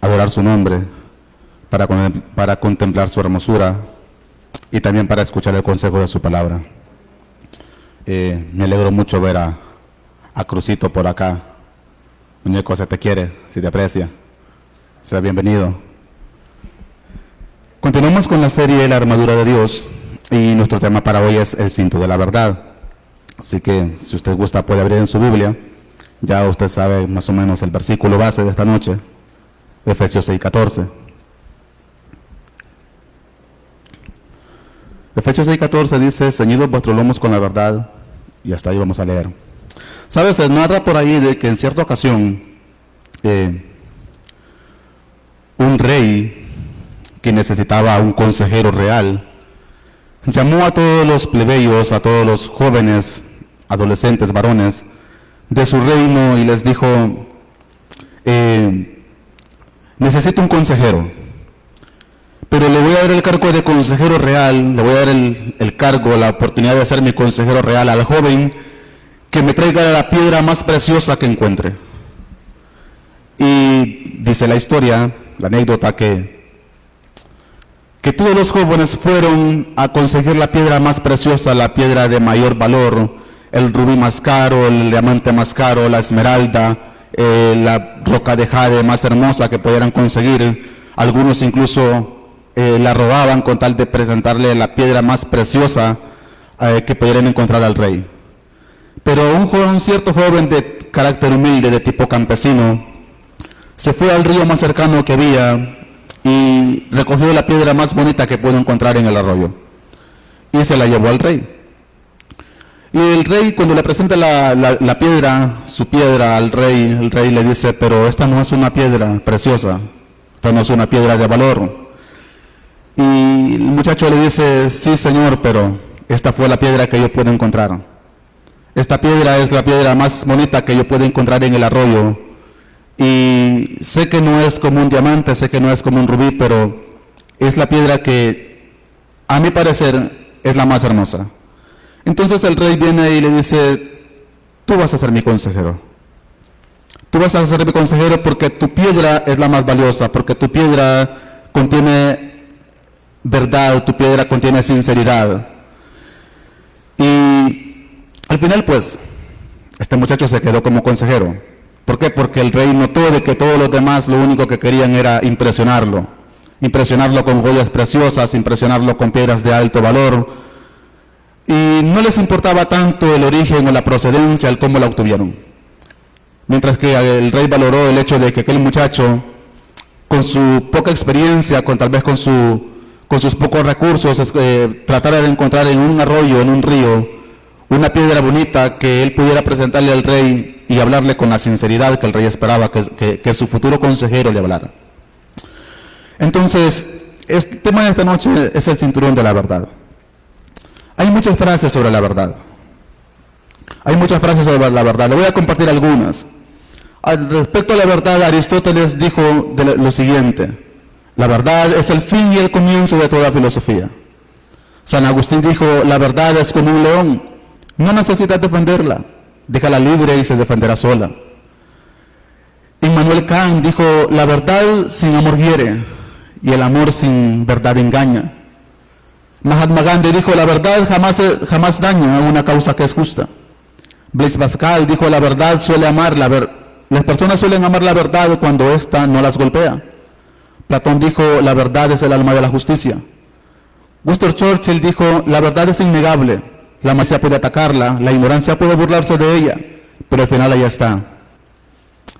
adorar su nombre, para contemplar su hermosura y también para escuchar el consejo de su palabra. Me alegro mucho ver a Crucito por acá. Muñeco, se te quiere, si te aprecia. Sea bienvenido. Continuamos con la serie La armadura de Dios y nuestro tema para hoy es el cinto de la verdad. Así que si usted gusta puede abrir en su Biblia. Ya usted sabe más o menos el versículo base de esta noche, Efesios 6:14. Efesios 6:14 dice: ceñidos vuestros lomos con la verdad, y hasta ahí vamos a leer. ¿Sabes? Se narra por ahí de que en cierta ocasión un rey que necesitaba un consejero real llamó a todos los plebeyos, a todos los jóvenes, adolescentes, varones de su reino y les dijo: necesito un consejero, pero le voy a dar el cargo de consejero real, le voy a dar el cargo, la oportunidad de ser mi consejero real al joven que me traiga la piedra más preciosa que encuentre. Y dice la historia, la anécdota, que todos los jóvenes fueron a conseguir la piedra más preciosa, la piedra de mayor valor, el rubí más caro, el diamante más caro, la esmeralda, la roca de jade más hermosa que pudieran conseguir. Algunos incluso la robaban con tal de presentarle la piedra más preciosa que pudieran encontrar al rey. Pero un cierto joven de carácter humilde, de tipo campesino, se fue al río más cercano que había y recogió la piedra más bonita que pudo encontrar en el arroyo y se la llevó al rey. Y el rey, cuando le presenta la piedra, su piedra al rey, el rey le dice: pero esta no es una piedra preciosa, esta no es una piedra de valor. Y el muchacho le dice: sí, señor, pero esta fue la piedra que yo pude encontrar. Esta piedra es la piedra más bonita que yo pude encontrar en el arroyo. Y sé que no es como un diamante, sé que no es como un rubí, pero es la piedra que, a mi parecer, es la más hermosa. Entonces el rey viene y le dice: tú vas a ser mi consejero. Tú vas a ser mi consejero porque tu piedra es la más valiosa, porque tu piedra contiene verdad, tu piedra contiene sinceridad. Y al final, pues, este muchacho se quedó como consejero. ¿Por qué? Porque el rey notó de que todos los demás lo único que querían era impresionarlo. Impresionarlo con joyas preciosas, impresionarlo con piedras de alto valor. Y no les importaba tanto el origen o la procedencia, el cómo la obtuvieron. Mientras que el rey valoró el hecho de que aquel muchacho, con su poca experiencia, tal vez con sus pocos recursos, tratara de encontrar en un arroyo, en un río, una piedra bonita que él pudiera presentarle al rey y hablarle con la sinceridad que el rey esperaba que su futuro consejero le hablara. Entonces, el tema de esta noche es el cinturón de la verdad. Hay muchas frases sobre la verdad. Hay muchas frases sobre la verdad. Le voy a compartir algunas. Respecto a la verdad, Aristóteles dijo lo siguiente: la verdad es el fin y el comienzo de toda filosofía. San Agustín dijo: la verdad es como un león, no necesitas defenderla, déjala libre y se defenderá sola. Immanuel Kant dijo: la verdad sin amor hiere, y el amor sin verdad engaña. Mahatma Gandhi dijo: la verdad jamás daña a una causa que es justa. Blaise Pascal dijo: la verdad suele amar, las personas suelen amar la verdad cuando ésta no las golpea. Platón dijo: la verdad es el alma de la justicia. Winston Churchill dijo: la verdad es innegable, la malicia puede atacarla, la ignorancia puede burlarse de ella, pero al final ahí está.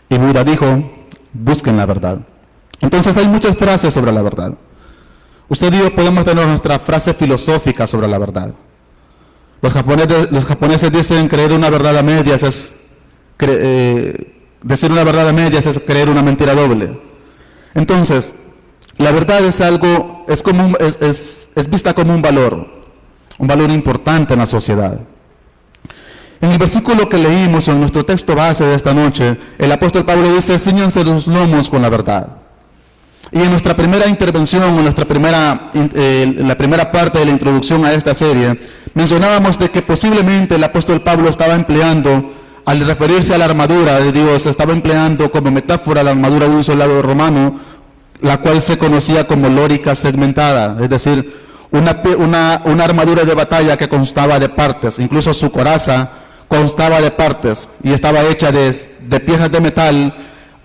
Y Buda dijo: busquen la verdad. Entonces hay muchas frases sobre la verdad. Usted y yo podemos tener nuestra frase filosófica sobre la verdad. Los japoneses dicen: creer una verdad a medias decir una verdad a medias es creer una mentira doble. Entonces, la verdad es algo, es vista como un valor importante en la sociedad. En el versículo que leímos, en nuestro texto base de esta noche, el apóstol Pablo dice: cíñanse los lomos con la verdad. Y en nuestra primera intervención, en la primera parte de la introducción a esta serie, mencionábamos de que posiblemente el apóstol Pablo estaba empleando al referirse a la armadura de Dios, estaba empleando como metáfora la armadura de un soldado romano, la cual se conocía como lórica segmentada, es decir, una armadura de batalla que constaba de partes, incluso su coraza constaba de partes y estaba hecha de piezas de metal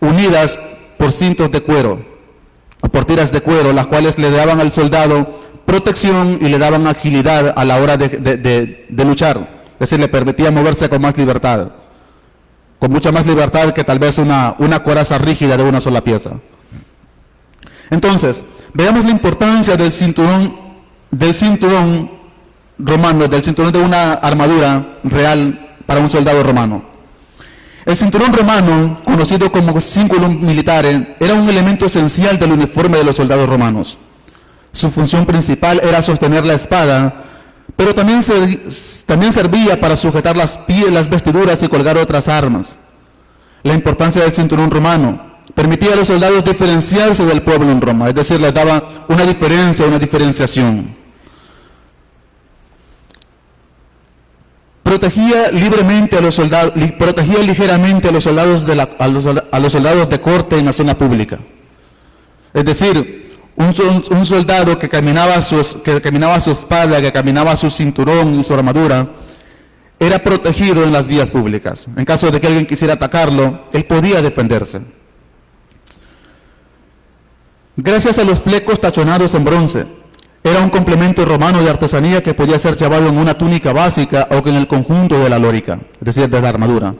unidas por cintos de cuero, o por tiras de cuero, las cuales le daban al soldado protección y le daban agilidad a la hora de luchar, es decir, le permitía moverse con más libertad, con mucha más libertad que tal vez una coraza rígida de una sola pieza. Entonces, veamos la importancia del cinturón romano, del cinturón de una armadura real para un soldado romano. El cinturón romano, conocido como cíngulo militar, era un elemento esencial del uniforme de los soldados romanos. Su función principal era sostener la espada, pero también servía para sujetar las vestiduras y colgar otras armas. La importancia del cinturón romano permitía a los soldados diferenciarse del pueblo en Roma, es decir, les daba una diferenciación. Protegía ligeramente a los soldados de corte en la zona pública. Es decir, un soldado que caminaba su espada, que caminaba su cinturón y su armadura, era protegido en las vías públicas. En caso de que alguien quisiera atacarlo, él podía defenderse. Gracias a los flecos tachonados en bronce, era un complemento romano de artesanía que podía ser llevado en una túnica básica o en el conjunto de la lórica, es decir, de la armadura.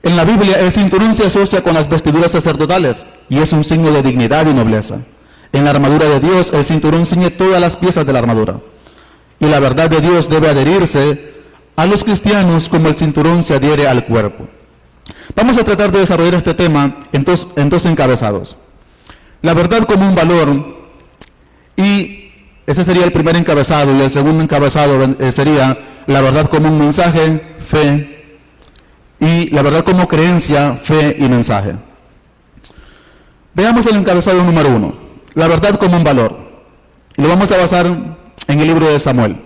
En la Biblia, el cinturón se asocia con las vestiduras sacerdotales y es un signo de dignidad y nobleza. En la armadura de Dios, el cinturón ciñe todas las piezas de la armadura. Y la verdad de Dios debe adherirse a los cristianos como el cinturón se adhiere al cuerpo. Vamos a tratar de desarrollar este tema en dos encabezados. La verdad como un valor, y ese sería el primer encabezado, y el segundo encabezado sería la verdad como un mensaje, fe, y la verdad como creencia, fe y mensaje. Veamos el encabezado número 1, la verdad como un valor. Y lo vamos a basar en el libro de Samuel.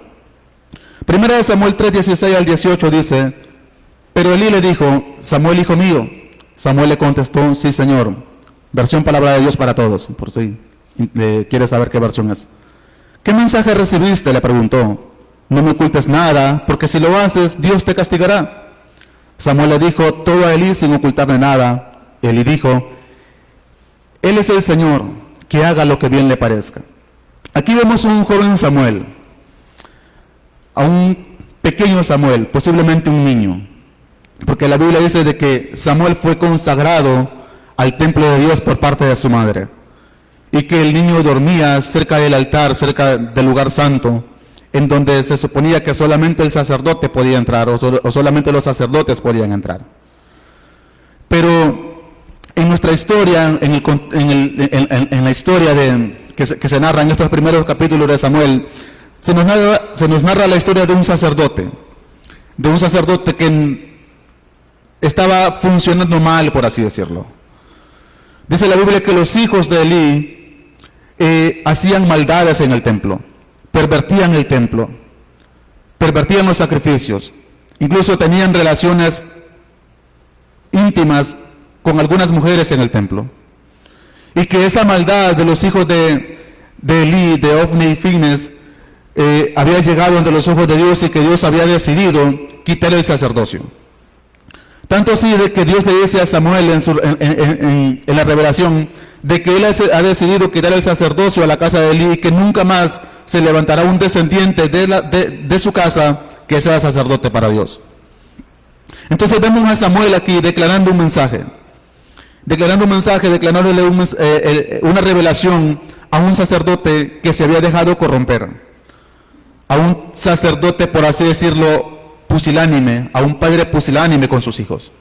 Primera de Samuel 3:16 al 18 dice: pero Elí le dijo: Samuel, hijo mío. Samuel le contestó: sí, Señor. Versión Palabra de Dios para Todos, por si quieres saber qué versión es. ¿Qué mensaje recibiste?, le preguntó. No me ocultes nada, porque si lo haces, Dios te castigará. Samuel le dijo todo a Elí sin ocultarle nada. Elí dijo: Él es el Señor, que haga lo que bien le parezca. Aquí vemos a un joven Samuel, a un pequeño Samuel, posiblemente un niño, porque la Biblia dice de que Samuel fue consagrado al templo de Dios por parte de su madre, y que el niño dormía cerca del altar, cerca del lugar santo, en donde se suponía que solamente el sacerdote podía entrar, o solamente los sacerdotes podían entrar. Pero en nuestra historia, en la historia que se narra en estos primeros capítulos de Samuel, se nos narra la historia de un sacerdote que estaba funcionando mal, por así decirlo. Dice la Biblia que los hijos de Elí hacían maldades en el templo, pervertían el templo, pervertían los sacrificios, incluso tenían relaciones íntimas con algunas mujeres en el templo. Y que esa maldad de los hijos de Elí, de Ofni y Fines, había llegado ante los ojos de Dios, y que Dios había decidido quitar el sacerdocio. Tanto así de que Dios le dice a Samuel en la revelación de que Él ha decidido quitar el sacerdocio a la casa de Elí, y que nunca más se levantará un descendiente de su casa que sea sacerdote para Dios. Entonces vemos a Samuel aquí declarando un mensaje, declarándole una revelación a un sacerdote que se había dejado corromper, a un sacerdote, por así decirlo, pusilánime, a un padre pusilánime con sus hijos,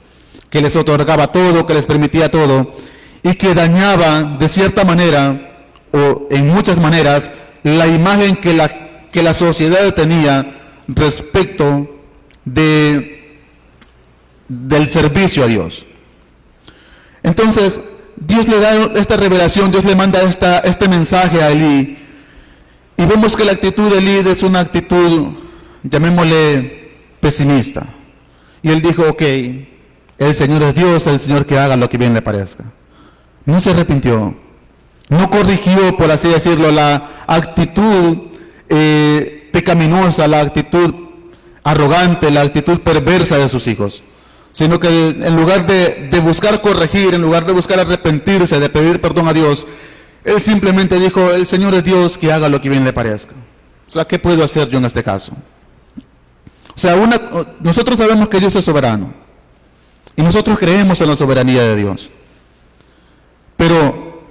que les otorgaba todo, que les permitía todo, y que dañaba de cierta manera, o en muchas maneras, la imagen que la sociedad tenía respecto del servicio a Dios. Entonces, Dios le da esta revelación, Dios le manda este mensaje a Elí, y vemos que la actitud de Elí es una actitud, llamémosle, pesimista. Y él dijo: ok, el Señor es Dios, el Señor que haga lo que bien le parezca. No se arrepintió, no corrigió, por así decirlo, la actitud pecaminosa, la actitud arrogante, la actitud perversa de sus hijos, sino que en lugar de buscar corregir, en lugar de buscar arrepentirse, de pedir perdón a Dios, él simplemente dijo, el Señor es Dios, que haga lo que bien le parezca. O sea, ¿qué puedo hacer yo en este caso? O sea, nosotros sabemos que Dios es soberano y nosotros creemos en la soberanía de Dios, pero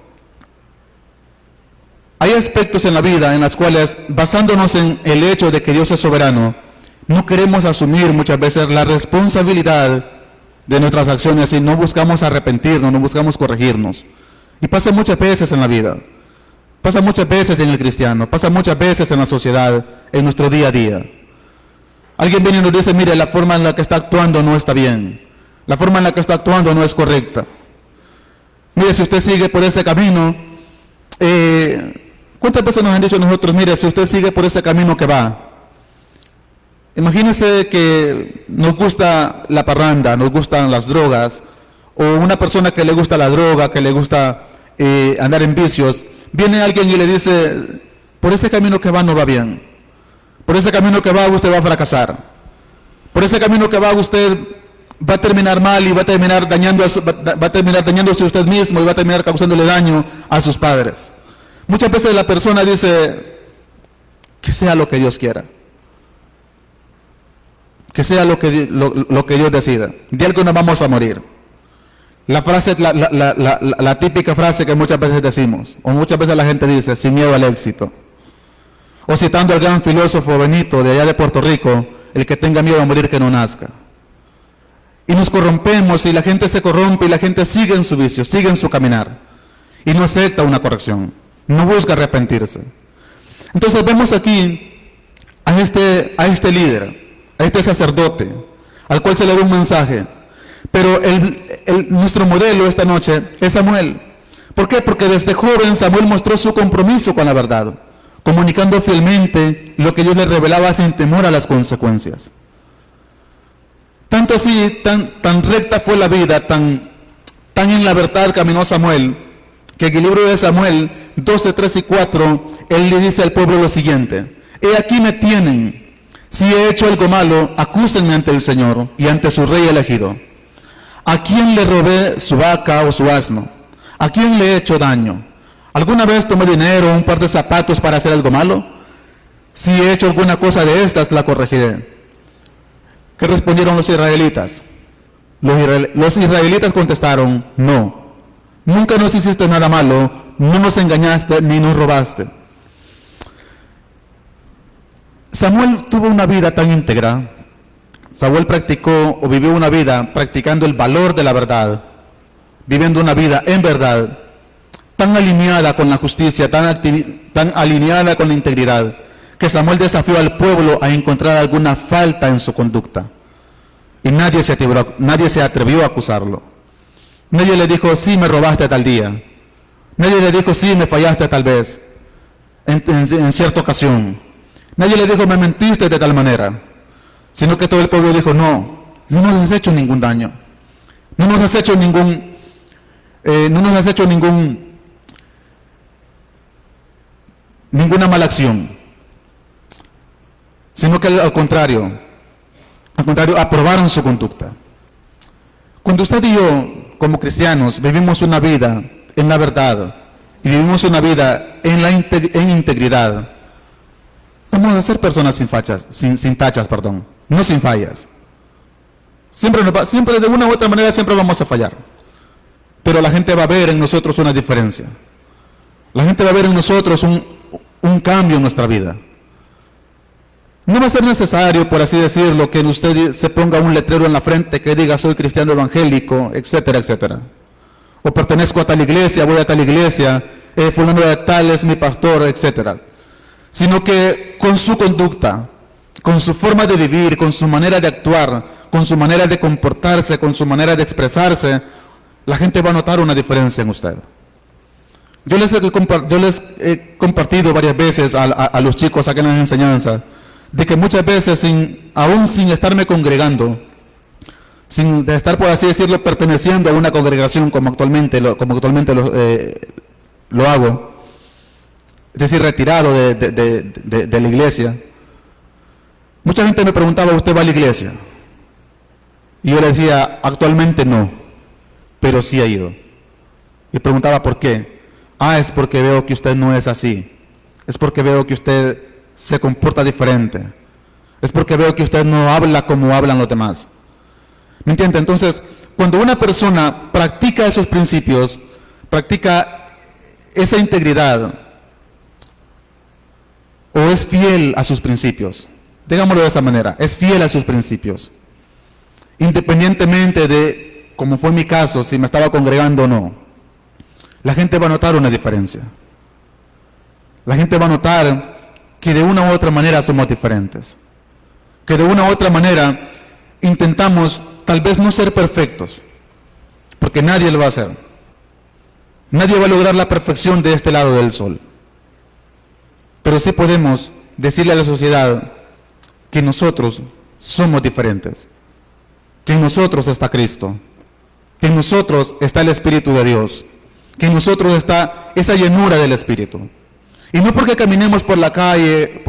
hay aspectos en la vida en los cuales, basándonos en el hecho de que Dios es soberano, no queremos asumir muchas veces la responsabilidad de nuestras acciones y no buscamos arrepentirnos, no buscamos corregirnos. Y pasa muchas veces en la vida, pasa muchas veces en el cristiano, pasa muchas veces en la sociedad, en nuestro día a día. Alguien viene y nos dice, mire, la forma en la que está actuando no está bien, la forma en la que está actuando no es correcta. Mire, si usted sigue por ese camino, ¿cuántas veces nos han dicho nosotros, mire, si usted sigue por ese camino que va? Imagínese que nos gusta la parranda, nos gustan las drogas, o una persona que le gusta la droga, que le gusta andar en vicios, viene alguien y le dice, por ese camino que va no va bien, por ese camino que va usted va a fracasar, por ese camino que va usted va a terminar mal y va a terminar dañándose usted mismo y va a terminar causándole daño a sus padres. Muchas veces la persona dice, que sea lo que Dios quiera, que sea lo que Dios decida, de algo nos vamos a morir. La frase, la típica frase que muchas veces decimos, o muchas veces la gente dice, sin miedo al éxito. O citando al gran filósofo Benito de allá de Puerto Rico, el que tenga miedo a morir que no nazca. Y nos corrompemos y la gente se corrompe y la gente sigue en su vicio, sigue en su caminar. Y no acepta una corrección, no busca arrepentirse. Entonces vemos aquí a este líder, a este sacerdote, al cual se le da un mensaje. Pero nuestro modelo esta noche es Samuel. ¿Por qué? Porque desde joven Samuel mostró su compromiso con la verdad, comunicando fielmente lo que Dios le revelaba sin temor a las consecuencias. Tanto así, tan recta fue la vida, tan en la verdad caminó Samuel, que en el libro de Samuel 12, 3 y 4, él le dice al pueblo lo siguiente: he aquí me tienen, si he hecho algo malo, acúsenme ante el Señor y ante su rey elegido. ¿A quién le robé su vaca o su asno? ¿A quién le he hecho daño? ¿Alguna vez tomé dinero o un par de zapatos para hacer algo malo? Si he hecho alguna cosa de estas, la corregiré. ¿Qué respondieron los israelitas? Los israelitas contestaron, no. Nunca nos hiciste nada malo, no nos engañaste ni nos robaste. Samuel tuvo una vida tan íntegra. Samuel practicó o vivió una vida practicando el valor de la verdad, viviendo una vida en verdad, tan alineada con la justicia, tan alineada con la integridad, que Samuel desafió al pueblo a encontrar alguna falta en su conducta. Y nadie se atrevió a acusarlo. Nadie le dijo, sí, me robaste tal día. Nadie le dijo, sí, me fallaste tal vez, en cierta ocasión. Nadie le dijo, me mentiste de tal manera. Sino que todo el pueblo dijo, no nos has hecho ningún daño. No nos has hecho ninguna mala acción. Sino que al contrario, aprobaron su conducta. Cuando usted y yo, como cristianos, vivimos una vida en la verdad y vivimos una vida en integridad, vamos a ser personas sin tachas, no sin fallas. Siempre de una u otra manera siempre vamos a fallar. Pero la gente va a ver en nosotros una diferencia. La gente va a ver en nosotros un cambio en nuestra vida. No va a ser necesario, por así decirlo, que usted se ponga un letrero en la frente que diga soy cristiano evangélico, etcétera, etcétera. O pertenezco a tal iglesia, voy a tal iglesia, fulano de tal es mi pastor, etcétera. Sino que con su conducta, con su forma de vivir, con su manera de actuar, con su manera de comportarse, con su manera de expresarse, la gente va a notar una diferencia en usted. Yo les he compartido varias veces a los chicos aquí en las enseñanzas, de que muchas veces, aún sin estarme congregando, sin estar, por así decirlo, perteneciendo a una congregación como actualmente lo hago, es decir, retirado de la iglesia. Mucha gente me preguntaba, ¿usted va a la iglesia? Y yo le decía, actualmente no, pero sí he ido. Y preguntaba, ¿por qué? Es porque veo que usted no es así. Es porque veo que usted se comporta diferente. Es porque veo que usted no habla como hablan los demás. ¿Me entiende? Entonces, cuando una persona practica esos principios, practica esa integridad, o es fiel a sus principios, digámoslo de esa manera, es fiel a sus principios, independientemente de, como fue mi caso, si me estaba congregando o no, la gente va a notar una diferencia. La gente va a notar que de una u otra manera somos diferentes, que de una u otra manera intentamos tal vez no ser perfectos, porque nadie lo va a hacer. Nadie va a lograr la perfección de este lado del sol. Pero sí podemos decirle a la sociedad que nosotros somos diferentes, que en nosotros está Cristo, que en nosotros está el Espíritu de Dios, que en nosotros está esa llenura del Espíritu. Y no porque caminemos por la calle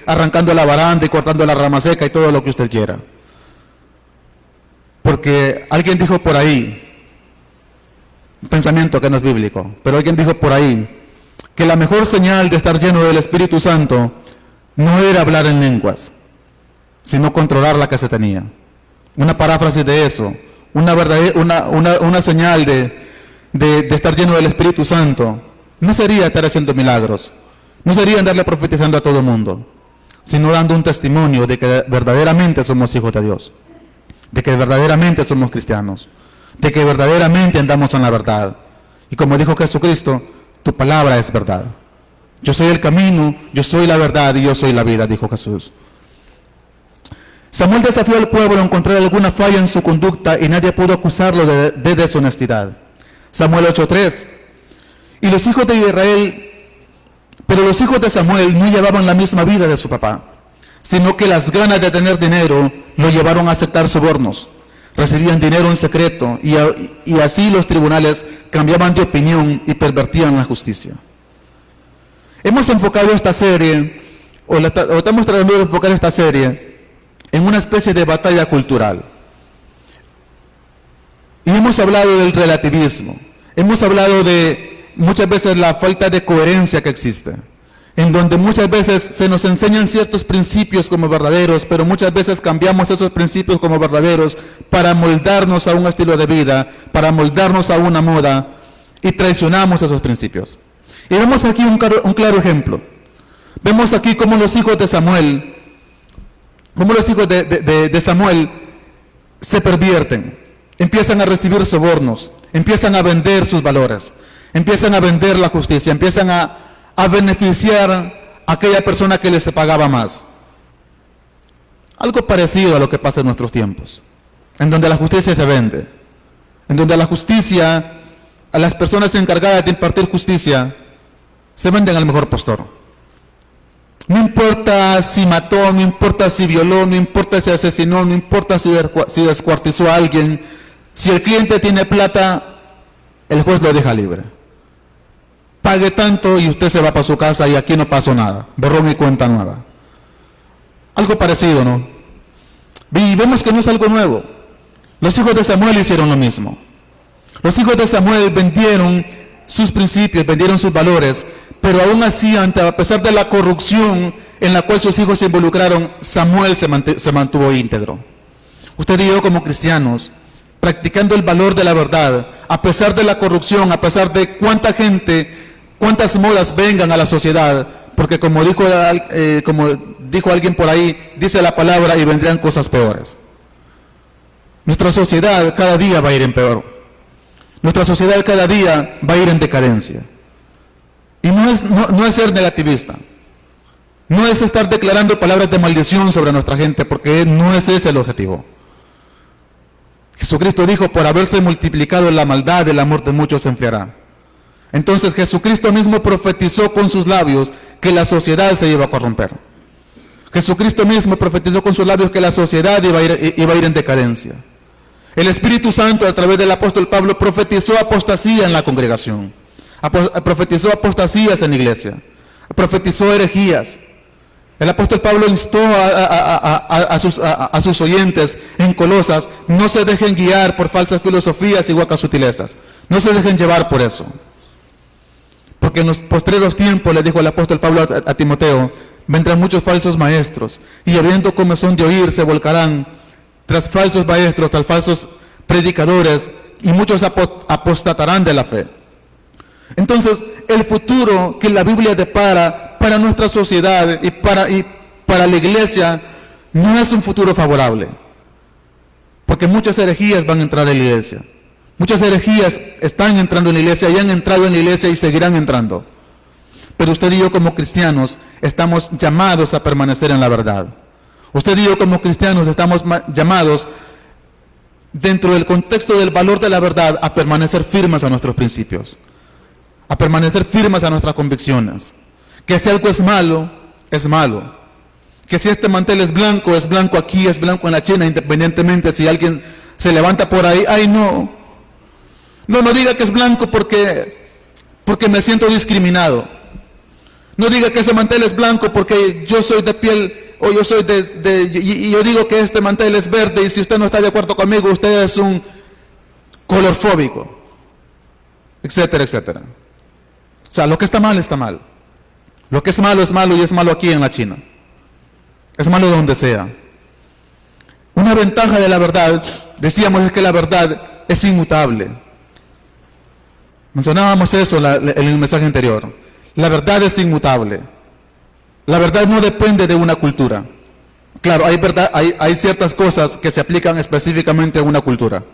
arrancando la baranda y cortando la rama seca y todo lo que usted quiera. Porque alguien dijo por ahí, un pensamiento que no es bíblico, pero alguien dijo por ahí que la mejor señal de estar lleno del Espíritu Santo no era hablar en lenguas, sino controlar la que se tenía. Una paráfrasis de eso, una señal de estar lleno del Espíritu Santo, no sería estar haciendo milagros, no sería andarle profetizando a todo el mundo, sino dando un testimonio de que verdaderamente somos hijos de Dios, de que verdaderamente somos cristianos, de que verdaderamente andamos en la verdad. Y como dijo Jesucristo, tu palabra es verdad. Yo soy el camino, yo soy la verdad y yo soy la vida, dijo Jesús. Samuel desafió al pueblo a encontrar alguna falla en su conducta y nadie pudo acusarlo de deshonestidad. Samuel 8:3. Y los hijos de Israel, pero los hijos de Samuel no llevaban la misma vida de su papá, sino que las ganas de tener dinero lo llevaron a aceptar sobornos. Recibían dinero en secreto y así los tribunales cambiaban de opinión y pervertían la justicia. Hemos enfocado esta serie, o estamos tratando de enfocar esta serie en una especie de batalla cultural. Y hemos hablado del relativismo, hemos hablado de muchas veces la falta de coherencia que existe, en donde muchas veces se nos enseñan ciertos principios como verdaderos, pero muchas veces cambiamos esos principios como verdaderos para moldarnos a un estilo de vida, para moldarnos a una moda, y traicionamos esos principios. Y vemos aquí un claro ejemplo. Vemos aquí cómo los hijos de Samuel, de Samuel se pervierten, empiezan a recibir sobornos, empiezan a vender sus valores, empiezan a vender la justicia, empiezan a beneficiar a aquella persona que les pagaba más. Algo parecido a lo que pasa en nuestros tiempos, en donde la justicia se vende, en donde la justicia, a las personas encargadas de impartir justicia, se venden al mejor postor. No importa si mató, no importa si violó, no importa si asesinó, no importa si descuartizó a alguien. Si el cliente tiene plata, el juez lo deja libre. Pague tanto y usted se va para su casa y aquí no pasó nada. Borrón y cuenta nueva. Algo parecido, ¿no? Y vemos que no es algo nuevo. Los hijos de Samuel hicieron lo mismo. Los hijos de Samuel vendieron sus principios, vendieron sus valores, pero aún así, a pesar de la corrupción en la cual sus hijos se involucraron, Samuel se mantuvo íntegro. Usted y yo como cristianos, practicando el valor de la verdad, a pesar de la corrupción, a pesar de cuántas modas vengan a la sociedad, porque como dijo alguien por ahí, dice la palabra y vendrán cosas peores. Nuestra sociedad cada día va a ir en peor. Nuestra sociedad cada día va a ir en decadencia. Y no es ser negativista. No es estar declarando palabras de maldición sobre nuestra gente, porque no es ese el objetivo. Jesucristo dijo, por haberse multiplicado la maldad, el amor de muchos se enfriará. Entonces Jesucristo mismo profetizó con sus labios que la sociedad se iba a corromper. Jesucristo mismo profetizó con sus labios que la sociedad iba a ir en decadencia. El Espíritu Santo, a través del apóstol Pablo, profetizó apostasía en la congregación, profetizó apostasías en la iglesia, profetizó herejías. El apóstol Pablo instó a sus oyentes en Colosas: no se dejen guiar por falsas filosofías y huecas sutilezas, no se dejen llevar por eso. Porque en los postreros tiempos, le dijo el apóstol Pablo a Timoteo, vendrán muchos falsos maestros, y habiendo comezón de oír, se volcarán tras falsos maestros, tras falsos predicadores, y muchos apostatarán de la fe. Entonces, el futuro que la Biblia depara para nuestra sociedad y para la iglesia no es un futuro favorable, porque muchas herejías van a entrar en la iglesia. Muchas herejías están entrando en la iglesia y han entrado en la iglesia y seguirán entrando. Pero usted y yo como cristianos estamos llamados a permanecer en la verdad. Usted y yo como cristianos estamos llamados, dentro del contexto del valor de la verdad, a permanecer firmes a nuestros principios, a permanecer firmes a nuestras convicciones. Que si algo es malo, es malo. Que si este mantel es blanco aquí, es blanco en la China, independientemente si alguien se levanta por ahí, ¡ay no! No diga que es blanco porque me siento discriminado. No diga que ese mantel es blanco porque yo soy de piel, o yo soy y yo digo que este mantel es verde, y si usted no está de acuerdo conmigo, usted es un colorfóbico, etcétera, etcétera. O sea, lo que está mal, está mal. Lo que es malo, y es malo aquí en la China. Es malo donde sea. Una ventaja de la verdad, decíamos, es que la verdad es inmutable. Mencionábamos eso en el mensaje anterior. La verdad es inmutable. La verdad no depende de una cultura. Claro, hay ciertas cosas que se aplican específicamente a una cultura.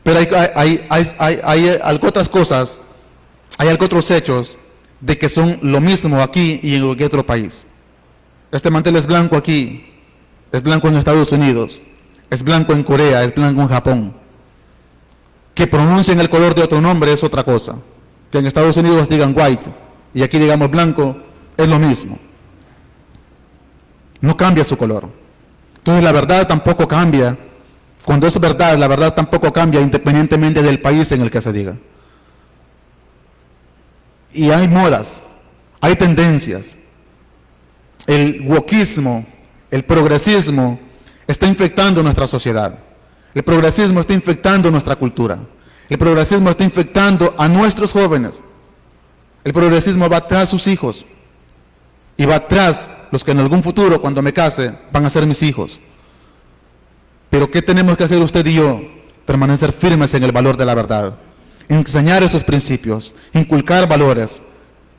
Pero hay otras cosas, hay otros hechos de que son lo mismo aquí y en cualquier otro país. Este mantel es blanco aquí, es blanco en Estados Unidos, es blanco en Corea, es blanco en Japón. Que pronuncien el color de otro nombre es otra cosa. Que en Estados Unidos digan white y aquí digamos blanco, es lo mismo. No cambia su color. Entonces la verdad tampoco cambia. Cuando es verdad, la verdad tampoco cambia independientemente del país en el que se diga. Y hay modas, hay tendencias. El wokismo, el progresismo está infectando nuestra sociedad. El progresismo está infectando nuestra cultura. El progresismo está infectando a nuestros jóvenes. El progresismo va tras sus hijos. Y va tras los que en algún futuro, cuando me case, van a ser mis hijos. Pero ¿qué tenemos que hacer usted y yo? Permanecer firmes en el valor de la verdad. Enseñar esos principios. Inculcar valores.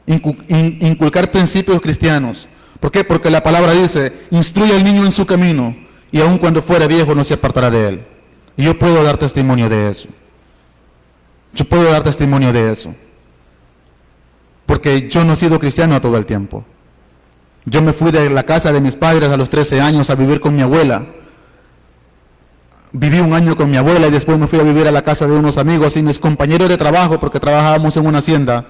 Inculcar principios cristianos. ¿Por qué? Porque la palabra dice: instruye al niño en su camino, y aun cuando fuere viejo no se apartará de él. Y yo puedo dar testimonio de eso. Yo puedo dar testimonio de eso. Porque yo no he sido cristiano todo el tiempo. Yo me fui de la casa de mis padres a los 13 años a vivir con mi abuela. Viví un año con mi abuela y después me fui a vivir a la casa de unos amigos, y mis compañeros de trabajo, porque trabajábamos en una hacienda,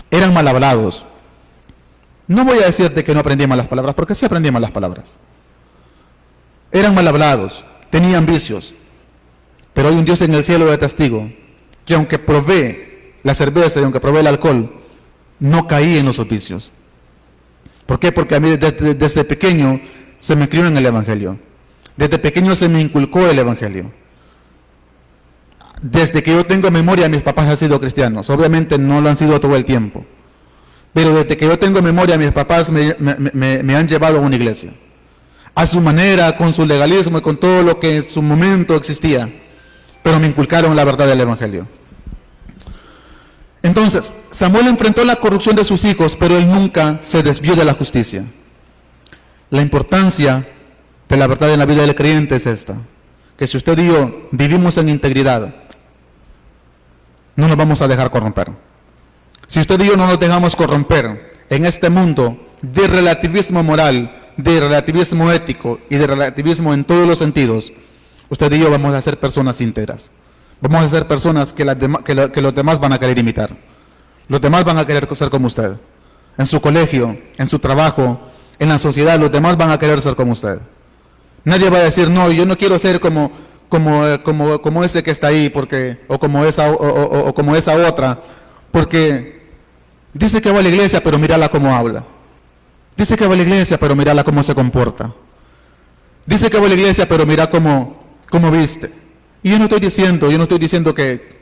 eran mal hablados. No voy a decirte que no aprendí malas palabras, porque sí aprendí malas palabras. Eran mal hablados. Tenían vicios, pero hay un Dios en el cielo de testigo, que aunque probé la cerveza y aunque probé el alcohol, no caí en los vicios. ¿Por qué? Porque a mí desde pequeño se me crió en el Evangelio. Desde pequeño se me inculcó el Evangelio. Desde que yo tengo memoria, mis papás han sido cristianos. Obviamente no lo han sido todo el tiempo, pero desde que yo tengo memoria, mis papás me han llevado a una iglesia. A su manera, con su legalismo y con todo lo que en su momento existía, pero me inculcaron la verdad del Evangelio. Entonces, Samuel enfrentó la corrupción de sus hijos, pero él nunca se desvió de la justicia. La importancia de la verdad en la vida del creyente es esta: que si usted y yo vivimos en integridad, no nos vamos a dejar corromper. Si usted y yo no nos dejamos corromper en este mundo de relativismo moral, de relativismo ético y de relativismo en todos los sentidos, usted y yo vamos a ser personas íntegras. Vamos a ser personas que los demás van a querer imitar. Los demás van a querer ser como usted. En su colegio, en su trabajo, en la sociedad, los demás van a querer ser como usted. Nadie va a decir: no, yo no quiero ser como como ese que está ahí, porque, o como esa otra, porque dice que va a la iglesia, pero mírala cómo habla. Dice que va a la iglesia, pero mírala cómo se comporta. Dice que va a la iglesia, pero mira cómo viste. Y yo no estoy diciendo que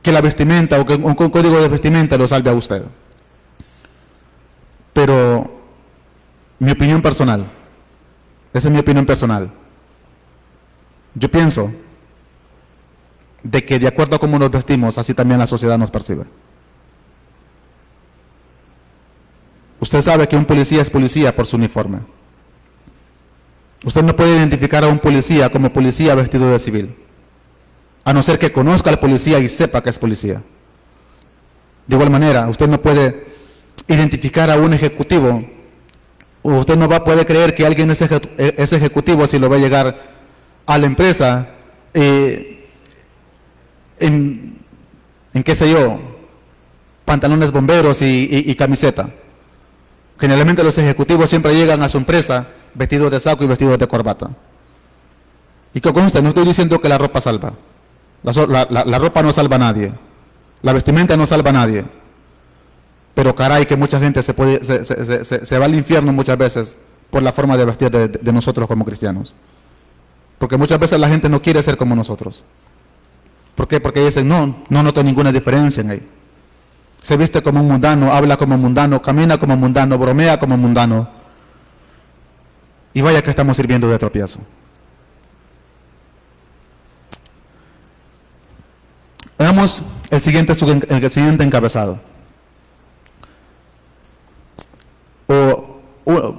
la vestimenta o que un código de vestimenta lo salve a usted. Pero mi opinión personal, esa es mi opinión personal. Yo pienso de que de acuerdo a cómo nos vestimos, así también la sociedad nos percibe. Usted sabe que un policía es policía por su uniforme. Usted no puede identificar a un policía como policía vestido de civil, a no ser que conozca al policía y sepa que es policía. De igual manera, usted no puede identificar a un ejecutivo, o usted no puede creer que alguien es ejecutivo si lo ve llegar a la empresa en qué sé yo, pantalones bomberos y camiseta. Generalmente los ejecutivos siempre llegan a su empresa vestidos de saco y vestidos de corbata. Y que conste, no estoy diciendo que la ropa salva. La ropa no salva a nadie. La vestimenta no salva a nadie. Pero caray que mucha gente se va al infierno muchas veces por la forma de vestir de nosotros como cristianos. Porque muchas veces la gente no quiere ser como nosotros. ¿Por qué? Porque dicen, no noto ninguna diferencia en ahí. Se viste como un mundano, habla como mundano, camina como mundano, bromea como mundano. Y vaya que estamos sirviendo de tropiezo. Veamos el siguiente encabezado.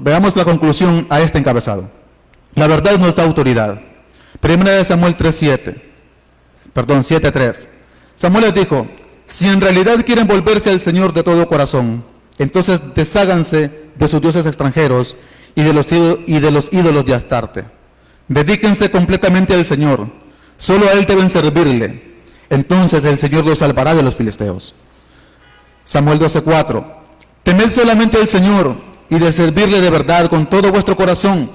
Veamos la conclusión a este encabezado. La verdad nos da autoridad. Primera de Samuel 7:3. Samuel les dijo: si en realidad quieren volverse al Señor de todo corazón, entonces desháganse de sus dioses extranjeros y de los ídolos de Astarte. Dedíquense completamente al Señor. Solo a Él deben servirle. Entonces el Señor los salvará de los filisteos. Samuel 12:4. Temed solamente al Señor y de servirle de verdad con todo vuestro corazón,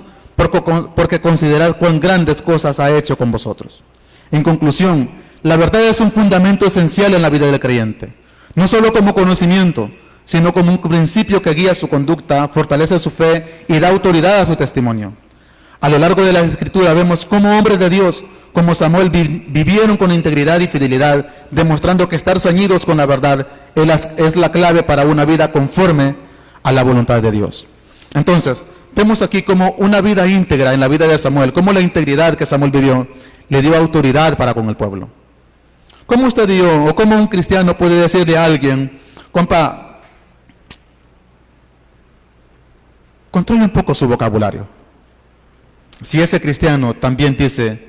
porque considerad cuán grandes cosas ha hecho con vosotros. En conclusión, la verdad es un fundamento esencial en la vida del creyente, no solo como conocimiento, sino como un principio que guía su conducta, fortalece su fe y da autoridad a su testimonio. A lo largo de la Escritura vemos cómo hombres de Dios, como Samuel, vivieron con integridad y fidelidad, demostrando que estar ceñidos con la verdad es la clave para una vida conforme a la voluntad de Dios. Entonces, vemos aquí como una vida íntegra en la vida de Samuel, como la integridad que Samuel vivió le dio autoridad para con el pueblo. ¿Cómo usted y yo, o cómo un cristiano puede decirle a alguien, compa, controle un poco su vocabulario? Si ese cristiano también dice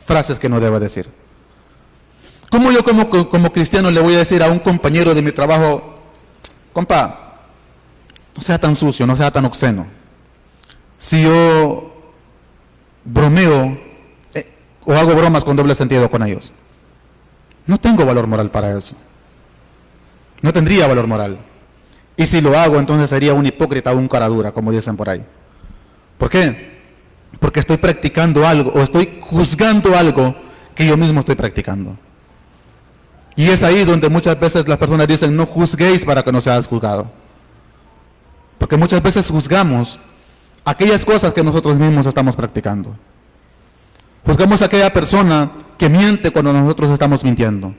frases que no debe decir. ¿Cómo yo como cristiano le voy a decir a un compañero de mi trabajo, compa, no sea tan sucio, no sea tan obsceno? Si yo bromeo o hago bromas con doble sentido con ellos. No tengo valor moral para eso. No tendría valor moral. Y si lo hago, entonces sería un hipócrita o un cara dura, como dicen por ahí. ¿Por qué? Porque estoy practicando algo, o estoy juzgando algo que yo mismo estoy practicando. Y es ahí donde muchas veces las personas dicen, no juzguéis para que no seas juzgado. Porque muchas veces juzgamos aquellas cosas que nosotros mismos estamos practicando. Juzgamos a aquella persona que miente cuando nosotros estamos mintiendo.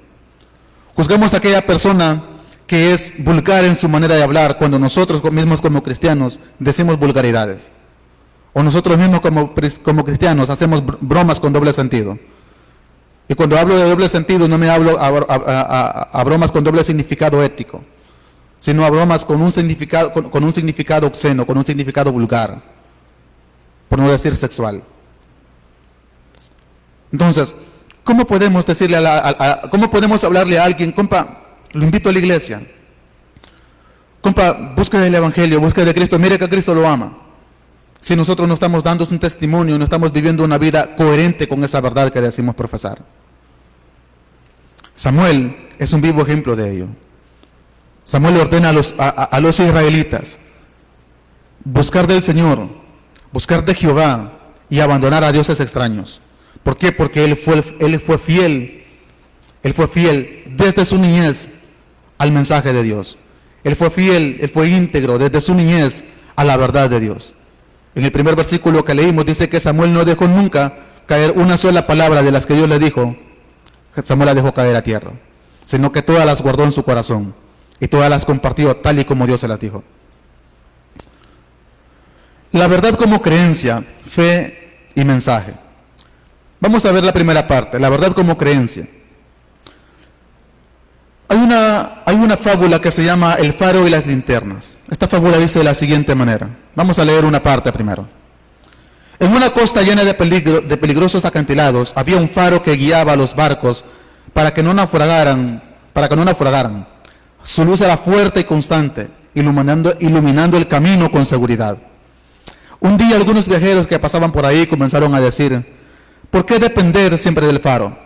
Juzgamos a aquella persona que es vulgar en su manera de hablar cuando nosotros mismos como cristianos decimos vulgaridades. O nosotros mismos como cristianos hacemos bromas con doble sentido. Y cuando hablo de doble sentido no me hablo a bromas con doble significado ético, sino a bromas con un significado obsceno, con un significado vulgar, por no decir sexual. Entonces, ¿cómo podemos decirle cómo podemos hablarle a alguien, compa, lo invito a la iglesia, compa, busque el evangelio, busque de Cristo, mire que Cristo lo ama? Si nosotros no estamos dando un testimonio, no estamos viviendo una vida coherente con esa verdad que decimos profesar. Samuel es un vivo ejemplo de ello. Samuel le ordena a los israelitas buscar del Señor, buscar de Jehová y abandonar a dioses extraños. ¿Por qué? Porque él fue fiel desde su niñez al mensaje de Dios. Él fue fiel, él fue íntegro desde su niñez a la verdad de Dios. En el primer versículo que leímos dice que Samuel no dejó nunca caer una sola palabra de las que Dios le dijo. Samuel la dejó caer a tierra, sino que todas las guardó en su corazón y todas las compartió tal y como Dios se las dijo. La verdad como creencia, fe y mensaje. Vamos a ver la primera parte, la verdad como creencia. Hay una fábula que se llama El faro y las linternas. Esta fábula dice de la siguiente manera. Vamos a leer una parte primero. En una costa llena de peligrosos acantilados había un faro que guiaba a los barcos para que no naufragaran. Su luz era fuerte y constante, iluminando el camino con seguridad. Un día algunos viajeros que pasaban por ahí comenzaron a decir: ¿por qué depender siempre del faro?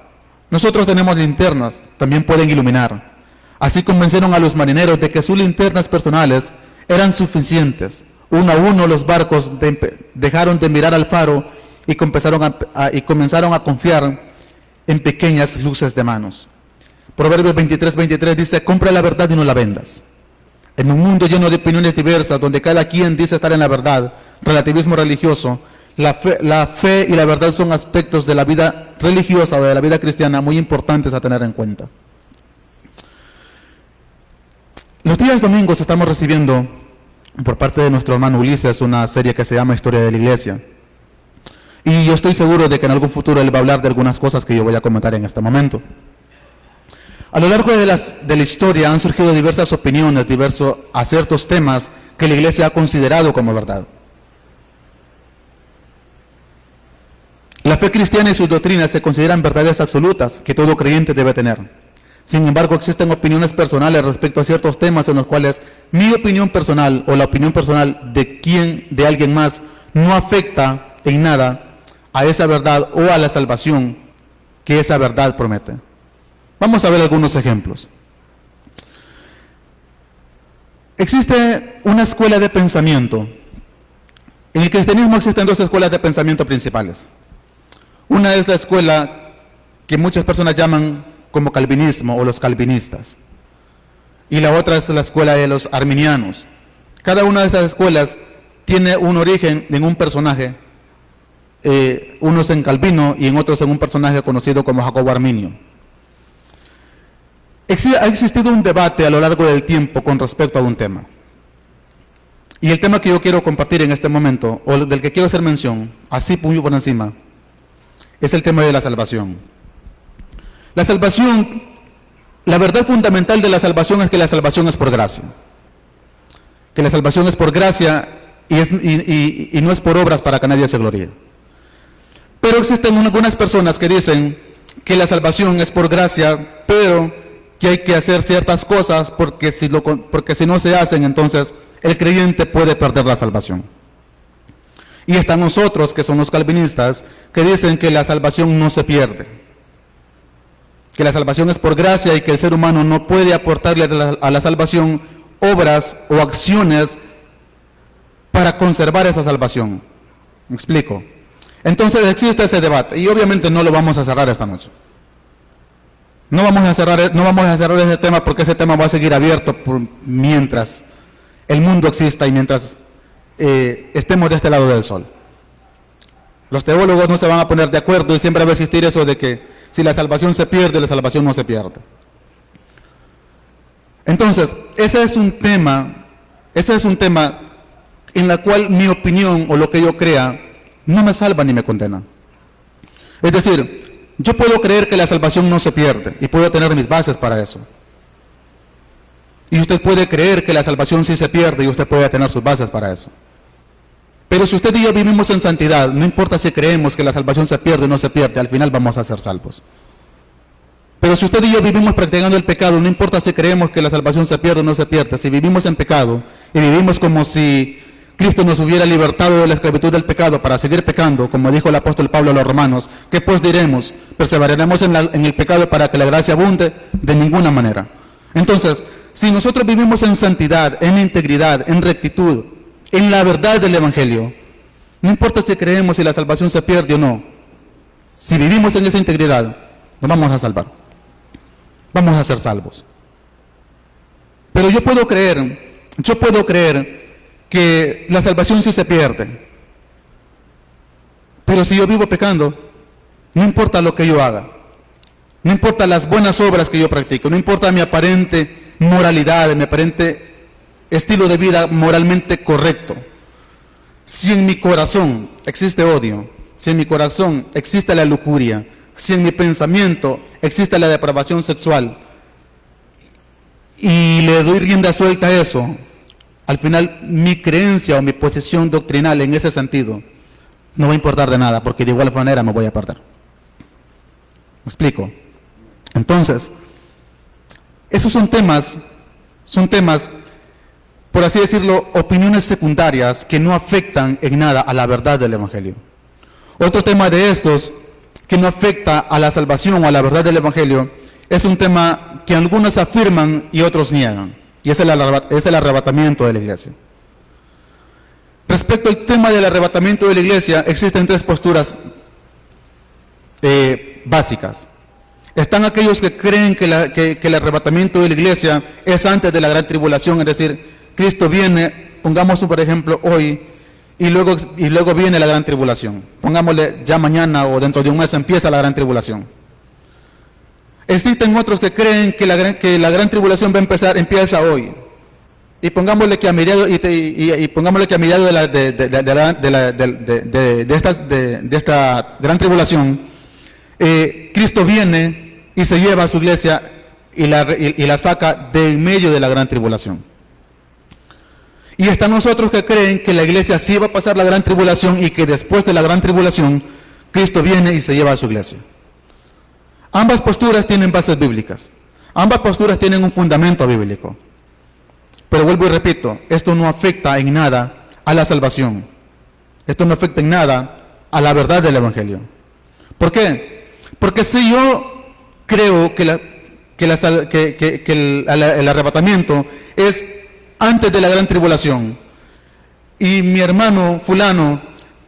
Nosotros tenemos linternas, también pueden iluminar. Así convencieron a los marineros de que sus linternas personales eran suficientes. Uno a uno los barcos dejaron de mirar al faro y comenzaron a confiar en pequeñas luces de manos. Proverbios 23:23 dice: compra la verdad y no la vendas. En un mundo lleno de opiniones diversas, donde cada quien dice estar en la verdad, relativismo religioso, la fe y la verdad son aspectos de la vida religiosa o de la vida cristiana muy importantes a tener en cuenta. Los días domingos estamos recibiendo por parte de nuestro hermano Ulises una serie que se llama Historia de la Iglesia. Y yo estoy seguro de que en algún futuro él va a hablar de algunas cosas que yo voy a comentar en este momento. A lo largo de la historia han surgido diversas opiniones, a ciertos temas que la Iglesia ha considerado como verdad. La fe cristiana y sus doctrinas se consideran verdades absolutas que todo creyente debe tener. Sin embargo, existen opiniones personales respecto a ciertos temas en los cuales mi opinión personal o la opinión personal de alguien más no afecta en nada a esa verdad o a la salvación que esa verdad promete. Vamos a ver algunos ejemplos. Existe una escuela de pensamiento. En el cristianismo existen dos escuelas de pensamiento principales. Una es la escuela que muchas personas llaman como calvinismo o los calvinistas. Y la otra es la escuela de los arminianos. Cada una de estas escuelas tiene un origen en un personaje, unos en Calvino y en otros en un personaje conocido como Jacobo Arminio. Ha existido un debate a lo largo del tiempo con respecto a un tema. Y el tema que yo quiero compartir en este momento, o del que quiero hacer mención, así muy por encima, es el tema de la salvación. La salvación, la verdad fundamental de la salvación es que la salvación es por gracia. Que la salvación es por gracia y no es por obras para que nadie se gloríe. Pero existen algunas personas que dicen que la salvación es por gracia, pero que hay que hacer ciertas cosas porque si no se hacen, entonces el creyente puede perder la salvación. Y están nosotros, que son los calvinistas, que dicen que la salvación no se pierde, que la salvación es por gracia y que el ser humano no puede aportarle a la salvación obras o acciones para conservar esa salvación. ¿Me explico? Entonces existe ese debate y obviamente no lo vamos a cerrar esta noche. No vamos a cerrar ese tema porque ese tema va a seguir abierto mientras el mundo exista y mientras estemos de este lado del sol. Los teólogos no se van a poner de acuerdo y siempre va a existir eso de que si la salvación se pierde, la salvación no se pierde. Entonces, ese es un tema en el cual mi opinión o lo que yo crea no me salva ni me condena. Es decir, yo puedo creer que la salvación no se pierde y puedo tener mis bases para eso. Y usted puede creer que la salvación sí se pierde y usted puede tener sus bases para eso. Pero si usted y yo vivimos en santidad, no importa si creemos que la salvación se pierde o no se pierde, al final vamos a ser salvos. Pero si usted y yo vivimos practicando el pecado, no importa si creemos que la salvación se pierde o no se pierde, si vivimos en pecado y vivimos como si Cristo nos hubiera libertado de la esclavitud del pecado para seguir pecando, como dijo el apóstol Pablo a los romanos, ¿qué pues diremos? ¿Perseveraremos en el pecado para que la gracia abunde? De ninguna manera. Entonces, si nosotros vivimos en santidad, en integridad, en rectitud, en la verdad del Evangelio, No importa si creemos si la salvación se pierde o no. Si vivimos en esa integridad, nos vamos a salvar. Vamos a ser salvos. Pero yo puedo creer que la salvación sí se pierde. Pero si yo vivo pecando, no importa lo que yo haga, no importa las buenas obras que yo practico, no importa mi aparente moralidad, mi aparente estilo de vida moralmente correcto. Si en mi corazón existe odio, si en mi corazón existe la lujuria, si en mi pensamiento existe la depravación sexual, y le doy rienda suelta a eso, al final mi creencia o mi posición doctrinal en ese sentido no va a importar de nada, porque de igual manera me voy a perder. ¿Me explico? Entonces, esos son temas, por así decirlo, opiniones secundarias que no afectan en nada a la verdad del Evangelio. Otro tema de estos que no afecta a la salvación o a la verdad del Evangelio es un tema que algunos afirman y otros niegan, y es el arrebatamiento de la iglesia. Respecto al tema del arrebatamiento de la iglesia, existen tres posturas básicas. Están aquellos que creen que el arrebatamiento de la iglesia es antes de la gran tribulación, es decir, Cristo viene, pongamos por ejemplo hoy, y luego viene la gran tribulación. Pongámosle ya mañana o dentro de un mes empieza la gran tribulación. Existen otros que creen que la gran tribulación empieza hoy. Y pongámosle que a mediados de esta gran tribulación, Cristo viene y se lleva a su iglesia y la saca de en medio de la gran tribulación. Y están nosotros que creen que la iglesia sí va a pasar la gran tribulación y que después de la gran tribulación Cristo viene y se lleva a su iglesia. Ambas posturas tienen bases bíblicas. Ambas posturas tienen un fundamento bíblico. Pero vuelvo y repito, esto no afecta en nada a la salvación. Esto no afecta en nada a la verdad del Evangelio. ¿Por qué? Porque si yo creo que el arrebatamiento es antes de la gran tribulación y mi hermano fulano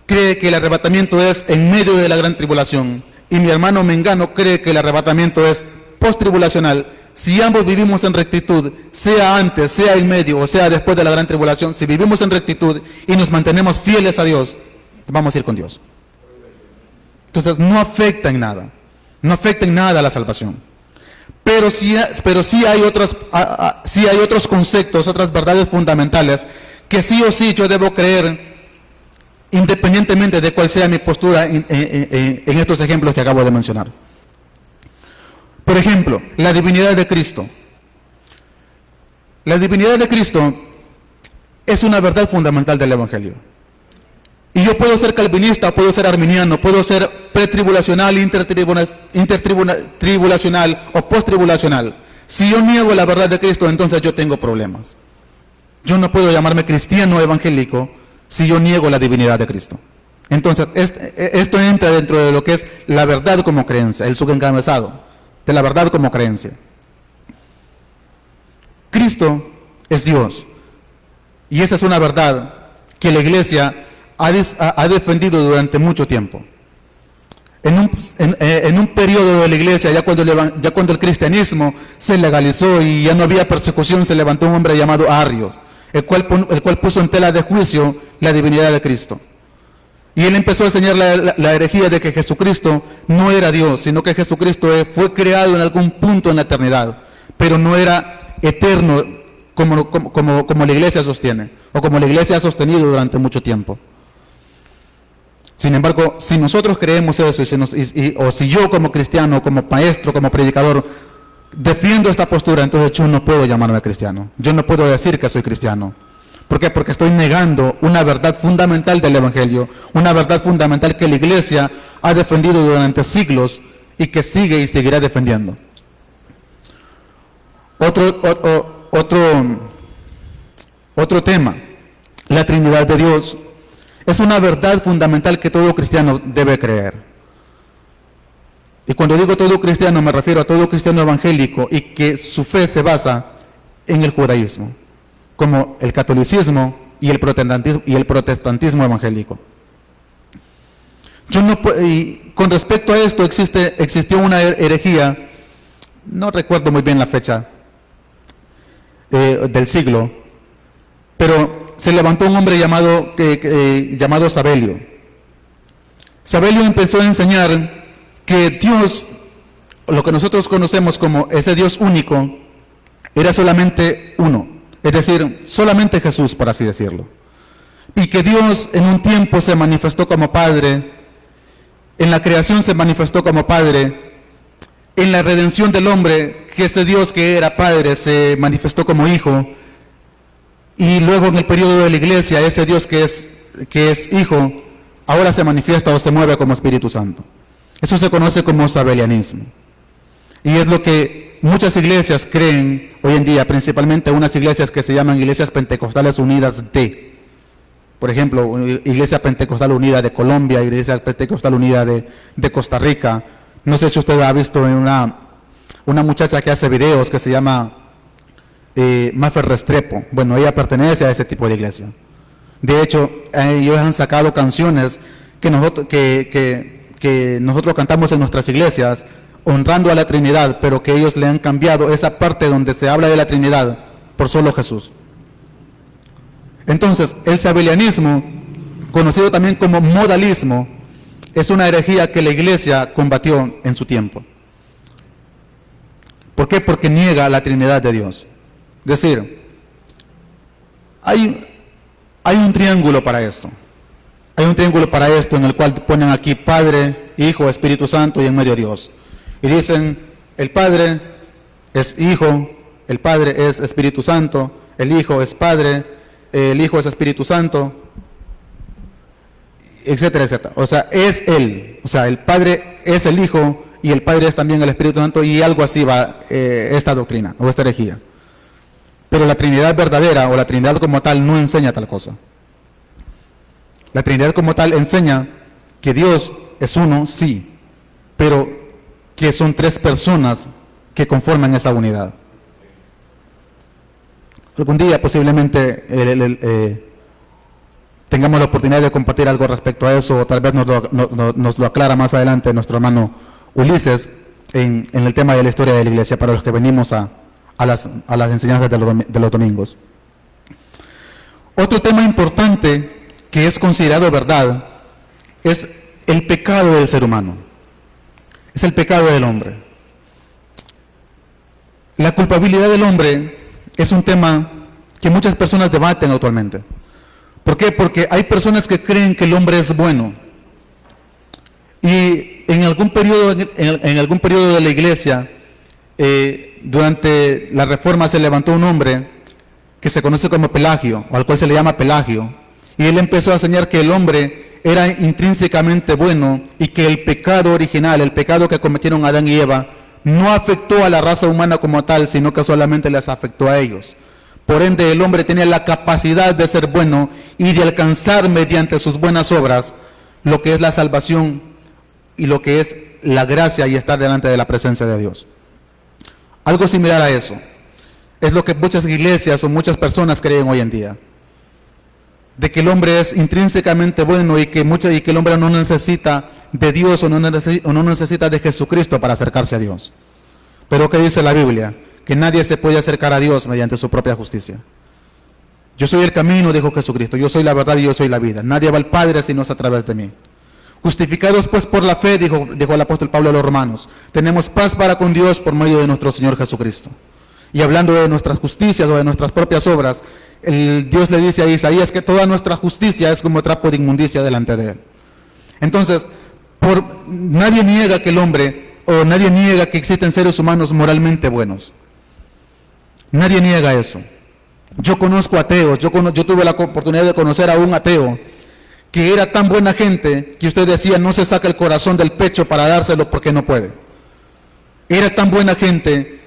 cree que el arrebatamiento es en medio de la gran tribulación y mi hermano mengano cree que el arrebatamiento es post-tribulacional, si ambos vivimos en rectitud, sea antes, sea en medio o sea después de la gran tribulación, si vivimos en rectitud y nos mantenemos fieles a Dios, vamos a ir con Dios. Entonces no afecta en nada, no afecta en nada a la salvación. Pero sí hay otros conceptos, otras verdades fundamentales que sí o sí yo debo creer independientemente de cuál sea mi postura en estos ejemplos que acabo de mencionar. Por ejemplo, la divinidad de Cristo. La divinidad de Cristo es una verdad fundamental del Evangelio. Y yo puedo ser calvinista, puedo ser arminiano, puedo ser pretribulacional, intertribulacional o posttribulacional. Si yo niego la verdad de Cristo, entonces yo tengo problemas. Yo no puedo llamarme cristiano evangélico si yo niego la divinidad de Cristo. Entonces, esto entra dentro de lo que es la verdad como creencia, el subencabezado de la verdad como creencia. Cristo es Dios. Y esa es una verdad que la iglesia ha defendido durante mucho tiempo. En un periodo de la iglesia, ya cuando el cristianismo se legalizó y ya no había persecución, se levantó un hombre llamado Arrio, el cual puso en tela de juicio la divinidad de Cristo. Y él empezó a enseñar la herejía de que Jesucristo no era Dios, sino que Jesucristo fue creado en algún punto en la eternidad, pero no era eterno como la iglesia sostiene, o como la iglesia ha sostenido durante mucho tiempo. Sin embargo, si nosotros creemos eso, o si yo como cristiano, como maestro, como predicador, defiendo esta postura, entonces yo no puedo llamarme cristiano. Yo no puedo decir que soy cristiano. ¿Por qué? Porque estoy negando una verdad fundamental del Evangelio, una verdad fundamental que la iglesia ha defendido durante siglos y que sigue y seguirá defendiendo. Otro tema, la Trinidad de Dios. Es una verdad fundamental que todo cristiano debe creer. Y cuando digo todo cristiano, me refiero a todo cristiano evangélico y que su fe se basa en el judaísmo, como el catolicismo y el protestantismo evangélico. Y con respecto a esto existió una herejía, no recuerdo muy bien la fecha del siglo, pero se levantó un hombre llamado Sabelio. Sabelio empezó a enseñar que Dios, lo que nosotros conocemos como ese Dios único, era solamente uno, es decir, solamente Jesús, por así decirlo. Y que Dios en un tiempo se manifestó como Padre, en la creación se manifestó como Padre, en la redención del hombre, que ese Dios que era Padre se manifestó como Hijo, y luego en el periodo de la iglesia, ese Dios que es Hijo, ahora se manifiesta o se mueve como Espíritu Santo. Eso se conoce como sabelianismo. Y es lo que muchas iglesias creen hoy en día, principalmente unas iglesias que se llaman Iglesias Pentecostales Unidas de, por ejemplo, Iglesia Pentecostal Unida de Colombia, Iglesia Pentecostal Unida de Costa Rica. No sé si usted ha visto en una muchacha que hace videos que se llama Mafer Restrepo. Bueno, ella pertenece a ese tipo de iglesia. De hecho, ellos han sacado canciones que nosotros cantamos en nuestras iglesias, honrando a la Trinidad, pero que ellos le han cambiado esa parte donde se habla de la Trinidad por solo Jesús. Entonces, el sabelianismo, conocido también como modalismo, es una herejía que la iglesia combatió en su tiempo. ¿Por qué? Porque niega la Trinidad de Dios. Es decir, hay un triángulo para esto. Hay un triángulo para esto en el cual ponen aquí Padre, Hijo, Espíritu Santo y en medio Dios. Y dicen, el Padre es Hijo, el Padre es Espíritu Santo, el Hijo es Padre, el Hijo es Espíritu Santo, etcétera, etcétera. O sea, es Él. O sea, el Padre es el Hijo y el Padre es también el Espíritu Santo, y algo así va esta doctrina o esta herejía. Pero la Trinidad verdadera o la Trinidad como tal no enseña tal cosa. La Trinidad como tal enseña que Dios es uno, sí, pero que son tres personas que conforman esa unidad. Algún día posiblemente tengamos la oportunidad de compartir algo respecto a eso, o tal vez nos lo aclara más adelante nuestro hermano Ulises en el tema de la historia de la iglesia, para los que venimos a las enseñanzas de los domingos. Otro tema importante que es considerado verdad es el pecado del ser humano, es el pecado del hombre. La culpabilidad del hombre es un tema que muchas personas debaten actualmente. ¿Por qué? Porque hay personas que creen que el hombre es bueno, y en algún periodo de la iglesia, durante la Reforma, se levantó un hombre que se conoce como Pelagio, o al cual se le llama Pelagio, y él empezó a enseñar que el hombre era intrínsecamente bueno y que el pecado original, el pecado que cometieron Adán y Eva, no afectó a la raza humana como tal, sino que solamente les afectó a ellos. Por ende, el hombre tenía la capacidad de ser bueno y de alcanzar mediante sus buenas obras lo que es la salvación y lo que es la gracia y estar delante de la presencia de Dios. Algo similar a eso es lo que muchas iglesias o muchas personas creen hoy en día, de que el hombre es intrínsecamente bueno y que el hombre no necesita de Dios o no necesita de Jesucristo para acercarse a Dios. Pero ¿qué dice la Biblia? Que nadie se puede acercar a Dios mediante su propia justicia. Yo soy el camino, dijo Jesucristo, yo soy la verdad y yo soy la vida. Nadie va al Padre si no es a través de mí. Justificados pues por la fe, dijo el apóstol Pablo a los romanos, tenemos paz para con Dios por medio de nuestro Señor Jesucristo. Y hablando de nuestras justicias o de nuestras propias obras, Dios le dice a Isaías que toda nuestra justicia es como trapo de inmundicia delante de Él. Entonces, nadie niega que el hombre, o nadie niega que existen seres humanos moralmente buenos. Nadie niega eso. Yo conozco ateos, yo tuve la oportunidad de conocer a un ateo que era tan buena gente que usted decía no se saca el corazón del pecho para dárselo porque no puede. Era tan buena gente,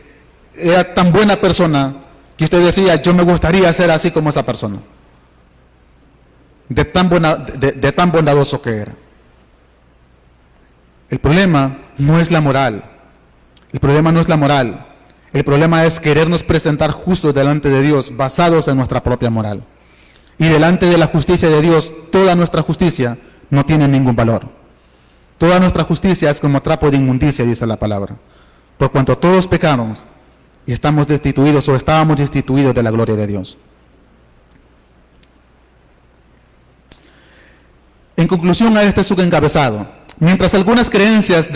era tan buena persona que usted decía yo me gustaría ser así como esa persona. De tan bondadoso que era. El problema no es la moral. El problema no es la moral. El problema es querernos presentar justos delante de Dios basados en nuestra propia moral. Y delante de la justicia de Dios, toda nuestra justicia no tiene ningún valor. Toda nuestra justicia es como trapo de inmundicia, dice la palabra. Por cuanto todos pecamos y estamos destituidos o estábamos destituidos de la gloria de Dios. En conclusión a este subencabezado, mientras algunas creencias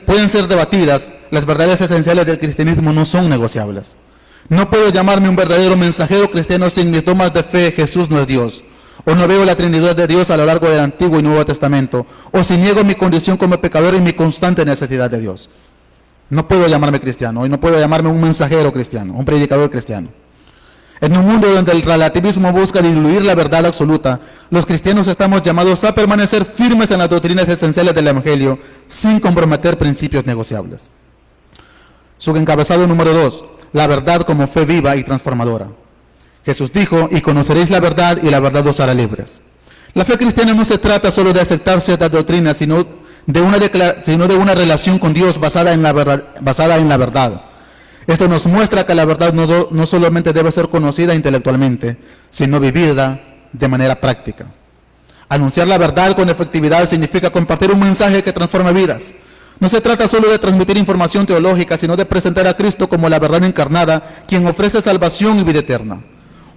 pueden ser debatidas, las verdades esenciales del cristianismo no son negociables. No puedo llamarme un verdadero mensajero cristiano sin mis dogmas de fe. Jesús no es Dios. O no veo la Trinidad de Dios a lo largo del Antiguo y Nuevo Testamento. O si niego mi condición como pecador y mi constante necesidad de Dios. No puedo llamarme cristiano y no puedo llamarme un mensajero cristiano, un predicador cristiano. En un mundo donde el relativismo busca diluir la verdad absoluta, los cristianos estamos llamados a permanecer firmes en las doctrinas esenciales del Evangelio sin comprometer principios negociables. Subencabezado número 2. La verdad como fe viva y transformadora. Jesús dijo, y conoceréis la verdad y la verdad os hará libres. La fe cristiana no se trata solo de aceptar ciertas doctrinas, sino de una relación con Dios basada en la verdad. Esto nos muestra que la verdad no solamente debe ser conocida intelectualmente, sino vivida de manera práctica. Anunciar la verdad con efectividad significa compartir un mensaje que transforme vidas. No se trata solo de transmitir información teológica, sino de presentar a Cristo como la verdad encarnada, quien ofrece salvación y vida eterna.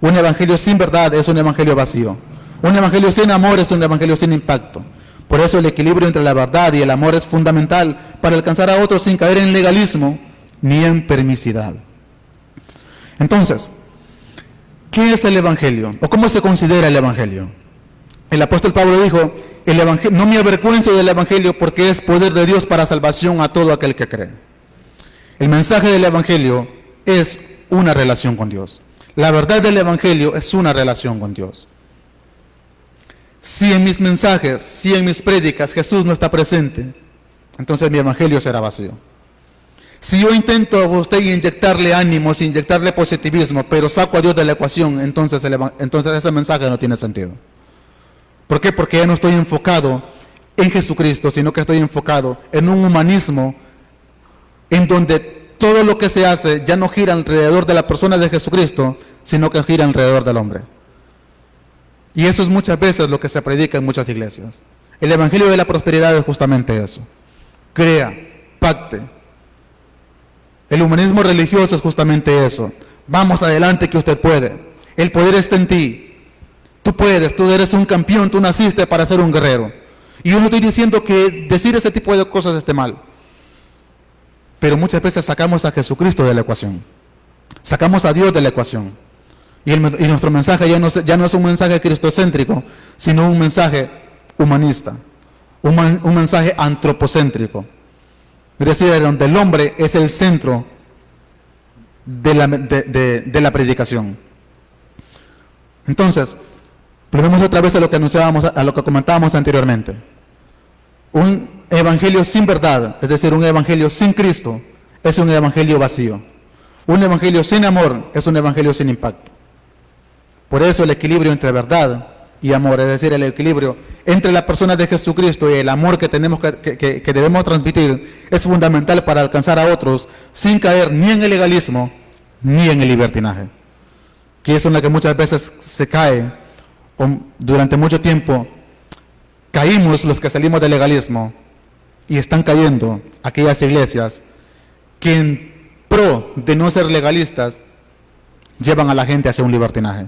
Un evangelio sin verdad es un evangelio vacío. Un evangelio sin amor es un evangelio sin impacto. Por eso el equilibrio entre la verdad y el amor es fundamental para alcanzar a otros sin caer en legalismo ni en permisidad. Entonces, ¿qué es el evangelio? ¿O cómo se considera el evangelio? El apóstol Pablo dijo, no me avergüenzo del evangelio porque es poder de Dios para salvación a todo aquel que cree. El mensaje del evangelio es una relación con Dios. La verdad del evangelio es una relación con Dios. Si en mis mensajes, si en mis prédicas Jesús no está presente, entonces mi evangelio será vacío. Si yo intento a usted inyectarle ánimos, inyectarle positivismo, pero saco a Dios de la ecuación, entonces ese mensaje no tiene sentido. ¿Por qué? Porque ya no estoy enfocado en Jesucristo, sino que estoy enfocado en un humanismo en donde todo lo que se hace ya no gira alrededor de la persona de Jesucristo, sino que gira alrededor del hombre. Y eso es muchas veces lo que se predica en muchas iglesias. El evangelio de la prosperidad es justamente eso. Crea, pacte. El humanismo religioso es justamente eso. Vamos adelante que usted puede. El poder está en ti. Tú puedes, tú eres un campeón, tú naciste para ser un guerrero. Y yo no estoy diciendo que decir ese tipo de cosas esté mal. Pero muchas veces sacamos a Jesucristo de la ecuación. Sacamos a Dios de la ecuación. Y nuestro mensaje ya no es un mensaje cristocéntrico, sino un mensaje humanista. Un mensaje antropocéntrico. Es decir, donde el hombre es el centro de la predicación. Entonces, volvemos otra vez a lo que anunciábamos, a lo que comentábamos anteriormente. Un evangelio sin verdad, es decir, un evangelio sin Cristo, es un evangelio vacío. Un evangelio sin amor es un evangelio sin impacto. Por eso el equilibrio entre verdad y amor, es decir, el equilibrio entre la persona de Jesucristo y el amor que tenemos que debemos transmitir, es fundamental para alcanzar a otros sin caer ni en el legalismo ni en el libertinaje, que es en la que muchas veces se cae, o durante mucho tiempo caímos los que salimos del legalismo, y están cayendo aquellas iglesias que en pro de no ser legalistas llevan a la gente hacia un libertinaje.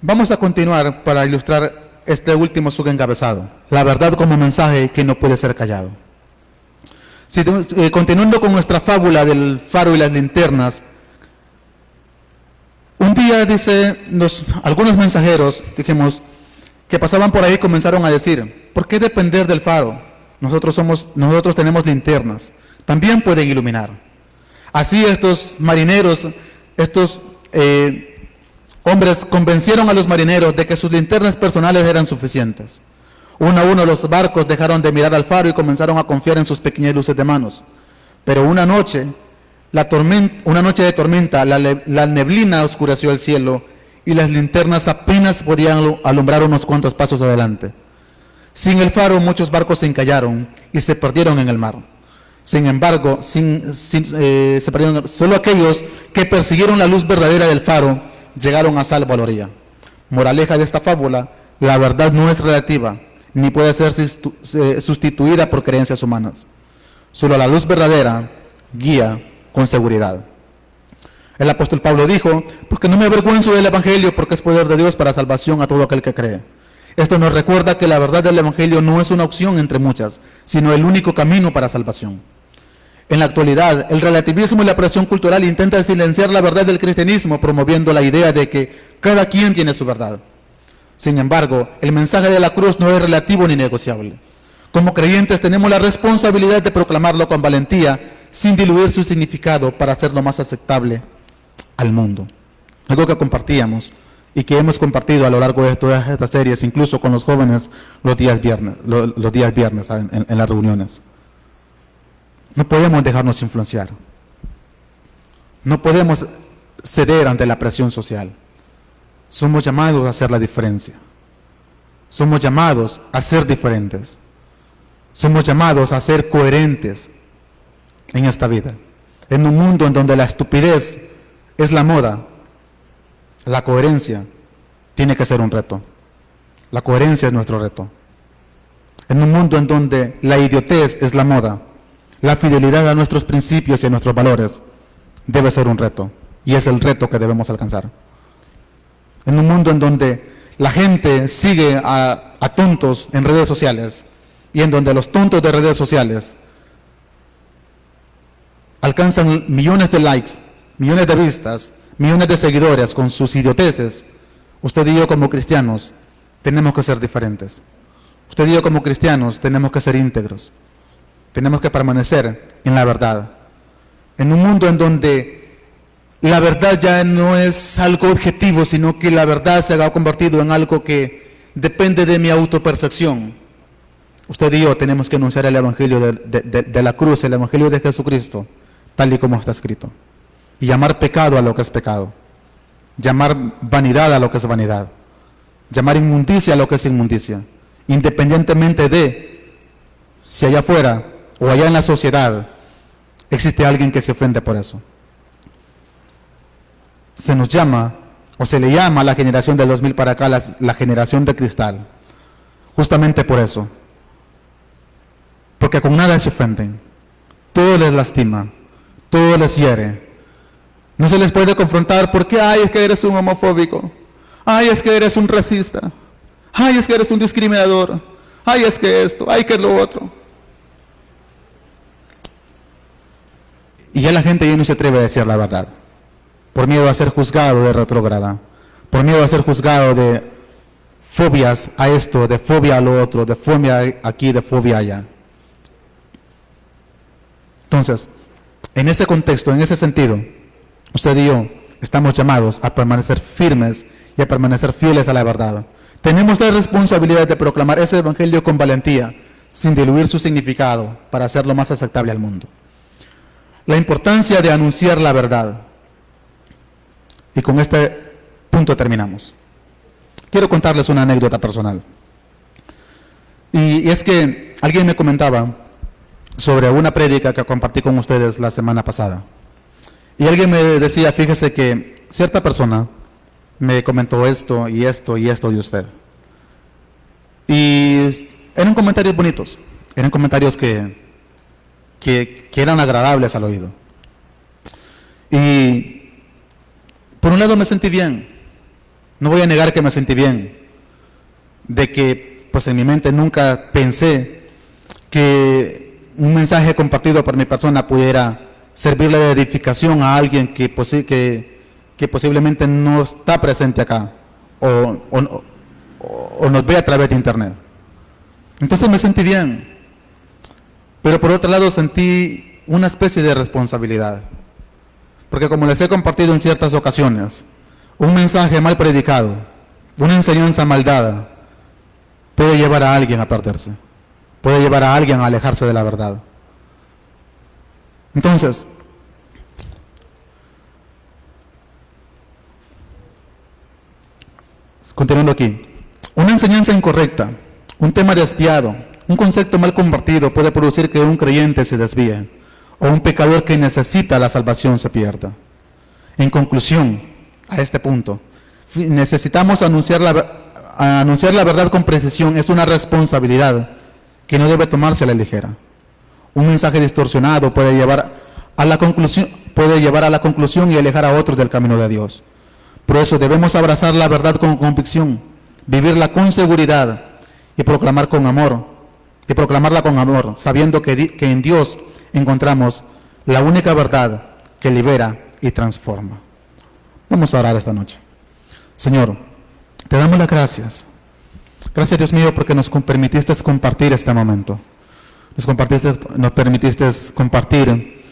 Vamos a continuar para ilustrar este último subencabezado, la verdad como mensaje que no puede ser callado. Continuando con nuestra fábula del faro y las linternas, un día algunos mensajeros, dijimos, que pasaban por ahí comenzaron a decir, ¿por qué depender del faro? Nosotros tenemos linternas, también pueden iluminar. Así estos marineros, hombres convencieron a los marineros de que sus linternas personales eran suficientes. Uno a uno los barcos dejaron de mirar al faro y comenzaron a confiar en sus pequeñas luces de manos. Pero una noche de tormenta, la neblina oscureció el cielo y las linternas apenas podían alumbrar unos cuantos pasos adelante. Sin el faro muchos barcos se encallaron y se perdieron en el mar. Sin embargo, se perdieron solo aquellos que persiguieron la luz verdadera del faro llegaron a salvo a la orilla. Moraleja de esta fábula, la verdad no es relativa, ni puede ser sustituida por creencias humanas. Solo la luz verdadera guía con seguridad. El apóstol Pablo dijo, porque no me avergüenzo del Evangelio, porque es poder de Dios para salvación a todo aquel que cree. Esto nos recuerda que la verdad del Evangelio no es una opción entre muchas, sino el único camino para salvación. En la actualidad, el relativismo y la presión cultural intentan silenciar la verdad del cristianismo, promoviendo la idea de que cada quien tiene su verdad. Sin embargo, el mensaje de la cruz no es relativo ni negociable. Como creyentes tenemos la responsabilidad de proclamarlo con valentía, sin diluir su significado, para hacerlo más aceptable al mundo. Algo que compartíamos y que hemos compartido a lo largo de todas estas series, incluso con los jóvenes los días viernes en las reuniones. No podemos dejarnos influenciar. No podemos ceder ante la presión social. Somos llamados a hacer la diferencia. Somos llamados a ser diferentes. Somos llamados a ser coherentes en esta vida. En un mundo en donde la estupidez es la moda, la coherencia tiene que ser un reto. La coherencia es nuestro reto. En un mundo en donde la idiotez es la moda, la fidelidad a nuestros principios y a nuestros valores debe ser un reto. Y es el reto que debemos alcanzar. En un mundo en donde la gente sigue a tontos en redes sociales y en donde los tontos de redes sociales alcanzan millones de likes, millones de vistas, millones de seguidores con sus idioteces, usted y yo como cristianos tenemos que ser diferentes. Usted y yo como cristianos tenemos que ser íntegros. Tenemos que permanecer en la verdad. En un mundo en donde la verdad ya no es algo objetivo, sino que la verdad se ha convertido en algo que depende de mi autopercepción. Usted y yo tenemos que anunciar el Evangelio de la cruz, el Evangelio de Jesucristo, tal y como está escrito. Y llamar pecado a lo que es pecado. Llamar vanidad a lo que es vanidad. Llamar inmundicia a lo que es inmundicia. Independientemente de si allá afuera o allá en la sociedad existe alguien que se ofende por eso. Se nos llama, o se le llama a la generación del 2000 para acá la generación de cristal. Justamente por eso. Porque con nada se ofenden. Todo les lastima. Todo les hiere. No se les puede confrontar porque, ay, es que eres un homofóbico. Ay, es que eres un racista. Ay, es que eres un discriminador. Ay, es que esto, ay, que lo otro. Y ya la gente ya no se atreve a decir la verdad. Por miedo a ser juzgado de retrógrada. Por miedo a ser juzgado de fobias a esto, de fobia a lo otro, de fobia aquí, de fobia allá. Entonces, en ese contexto, en ese sentido, usted y yo estamos llamados a permanecer firmes y a permanecer fieles a la verdad. Tenemos la responsabilidad de proclamar ese evangelio con valentía, sin diluir su significado, para hacerlo más aceptable al mundo. La importancia de anunciar la verdad. Y con este punto terminamos. Quiero contarles una anécdota personal. Y es que alguien me comentaba sobre una prédica que compartí con ustedes la semana pasada. Y alguien me decía, fíjese que cierta persona me comentó esto y esto y esto de usted. Y eran comentarios bonitos, eran comentarios que eran agradables al oído. Y por un lado me sentí bien, no voy a negar que me sentí bien, de que pues en mi mente nunca pensé que un mensaje compartido por mi persona pudiera servirle de edificación a alguien que posiblemente no está presente acá o nos ve a través de internet. Entonces me sentí bien, pero por otro lado sentí una especie de responsabilidad, porque como les he compartido en ciertas ocasiones, un mensaje mal predicado, una enseñanza mal dada, puede llevar a alguien a perderse, puede llevar a alguien a alejarse de la verdad. Entonces, continuando aquí, una enseñanza incorrecta, un tema desviado, un concepto mal compartido puede producir que un creyente se desvíe o un pecador que necesita la salvación se pierda. En conclusión, a este punto, necesitamos anunciar anunciar la verdad con precisión es una responsabilidad que no debe tomarse a la ligera. Un mensaje distorsionado puede llevar a la conclusión y alejar a otros del camino de Dios. Por eso debemos abrazar la verdad con convicción, vivirla con seguridad y proclamarla con amor, sabiendo que en Dios encontramos la única verdad que libera y transforma. Vamos a orar esta noche. Señor, te damos las gracias. Gracias, Dios mío, porque nos permitiste compartir este momento. Nos permitiste compartir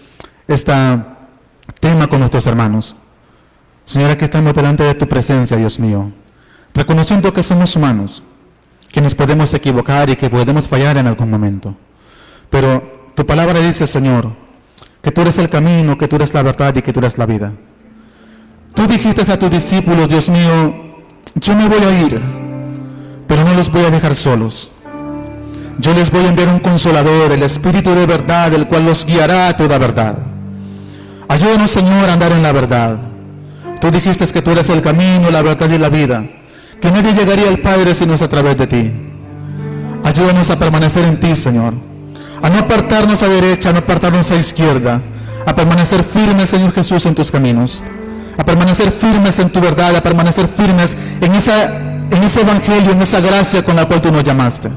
este tema con nuestros hermanos. Señor, aquí estamos delante de tu presencia, Dios mío, reconociendo que somos humanos, que nos podemos equivocar y que podemos fallar en algún momento. Pero tu palabra dice, Señor, que tú eres el camino, que tú eres la verdad y que tú eres la vida. Tú dijiste a tus discípulos, Dios mío, yo me voy a ir, pero no los voy a dejar solos. Yo les voy a enviar un consolador, el Espíritu de verdad, el cual los guiará a toda verdad. Ayúdanos, Señor, a andar en la verdad. Tú dijiste que tú eres el camino, la verdad y la vida, que nadie llegaría al Padre si no es a través de ti. Ayúdanos a permanecer en ti, Señor, a no apartarnos a derecha, a no apartarnos a izquierda, a permanecer firmes, Señor Jesús, en tus caminos, a permanecer firmes en tu verdad, a permanecer firmes en ese evangelio, en esa gracia con la cual tú nos llamaste.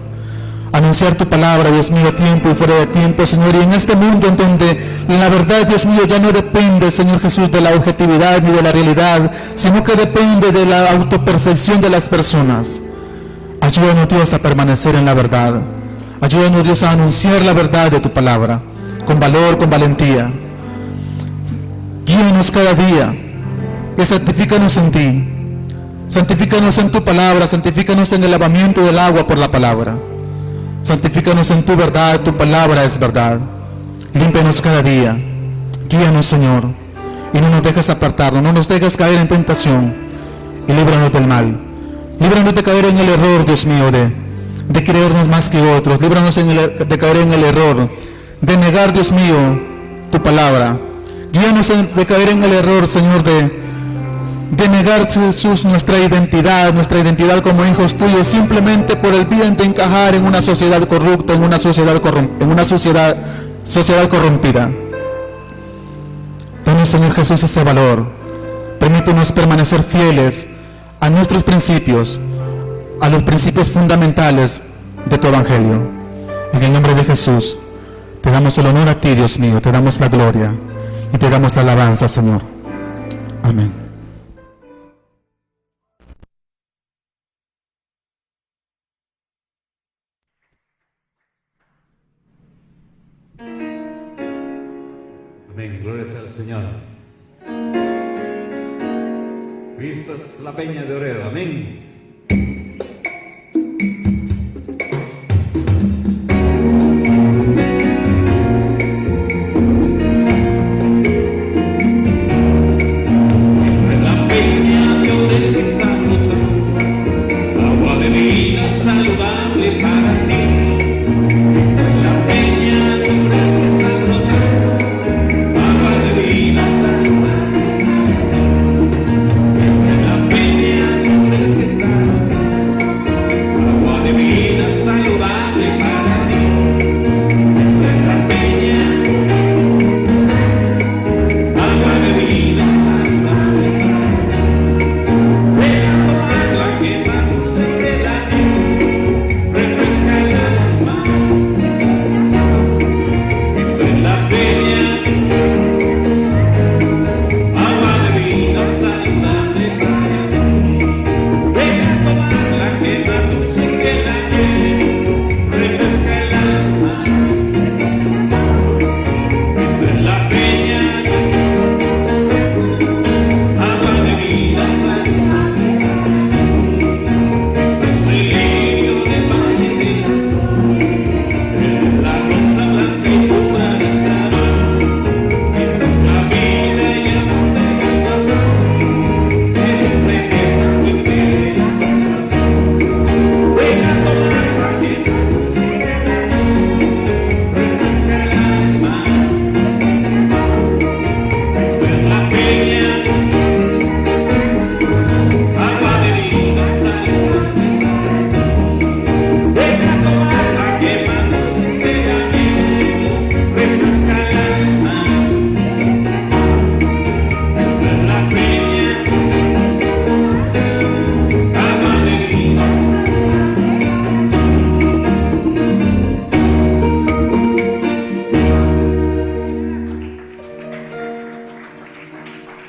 Anunciar tu palabra, Dios mío, a tiempo y fuera de tiempo, Señor, y en este mundo en donde la verdad, Dios mío, ya no depende, Señor Jesús, de la objetividad ni de la realidad, sino que depende de la autopercepción de las personas. Ayúdanos, Dios, a permanecer en la verdad. Ayúdanos, Dios, a anunciar la verdad de tu palabra, con valor, con valentía. Guíanos cada día y santifícanos en ti. Santifícanos en tu palabra, santifícanos en el lavamiento del agua por la palabra. Santifícanos en tu verdad, tu palabra es verdad. Límpianos cada día. Guíanos, Señor, y no nos dejes apartarnos, no nos dejes caer en tentación, y líbranos del mal. Líbranos de caer en el error, Dios mío, de creernos más que otros. Líbranos de caer en el error de negar, Dios mío, tu palabra. Guíanos de caer en el error, Señor, de negar, Jesús, nuestra identidad como hijos tuyos, simplemente por el bien de encajar en una sociedad corrupta, en una sociedad corrompida. Danos, Señor Jesús, ese valor. Permítenos permanecer fieles a nuestros principios, a los principios fundamentales de tu evangelio. En el nombre de Jesús, te damos el honor a ti, Dios mío, te damos la gloria y te damos la alabanza, Señor. Amén. Amén, gloria sea al Señor. Cristo es la peña de Oreo, amén.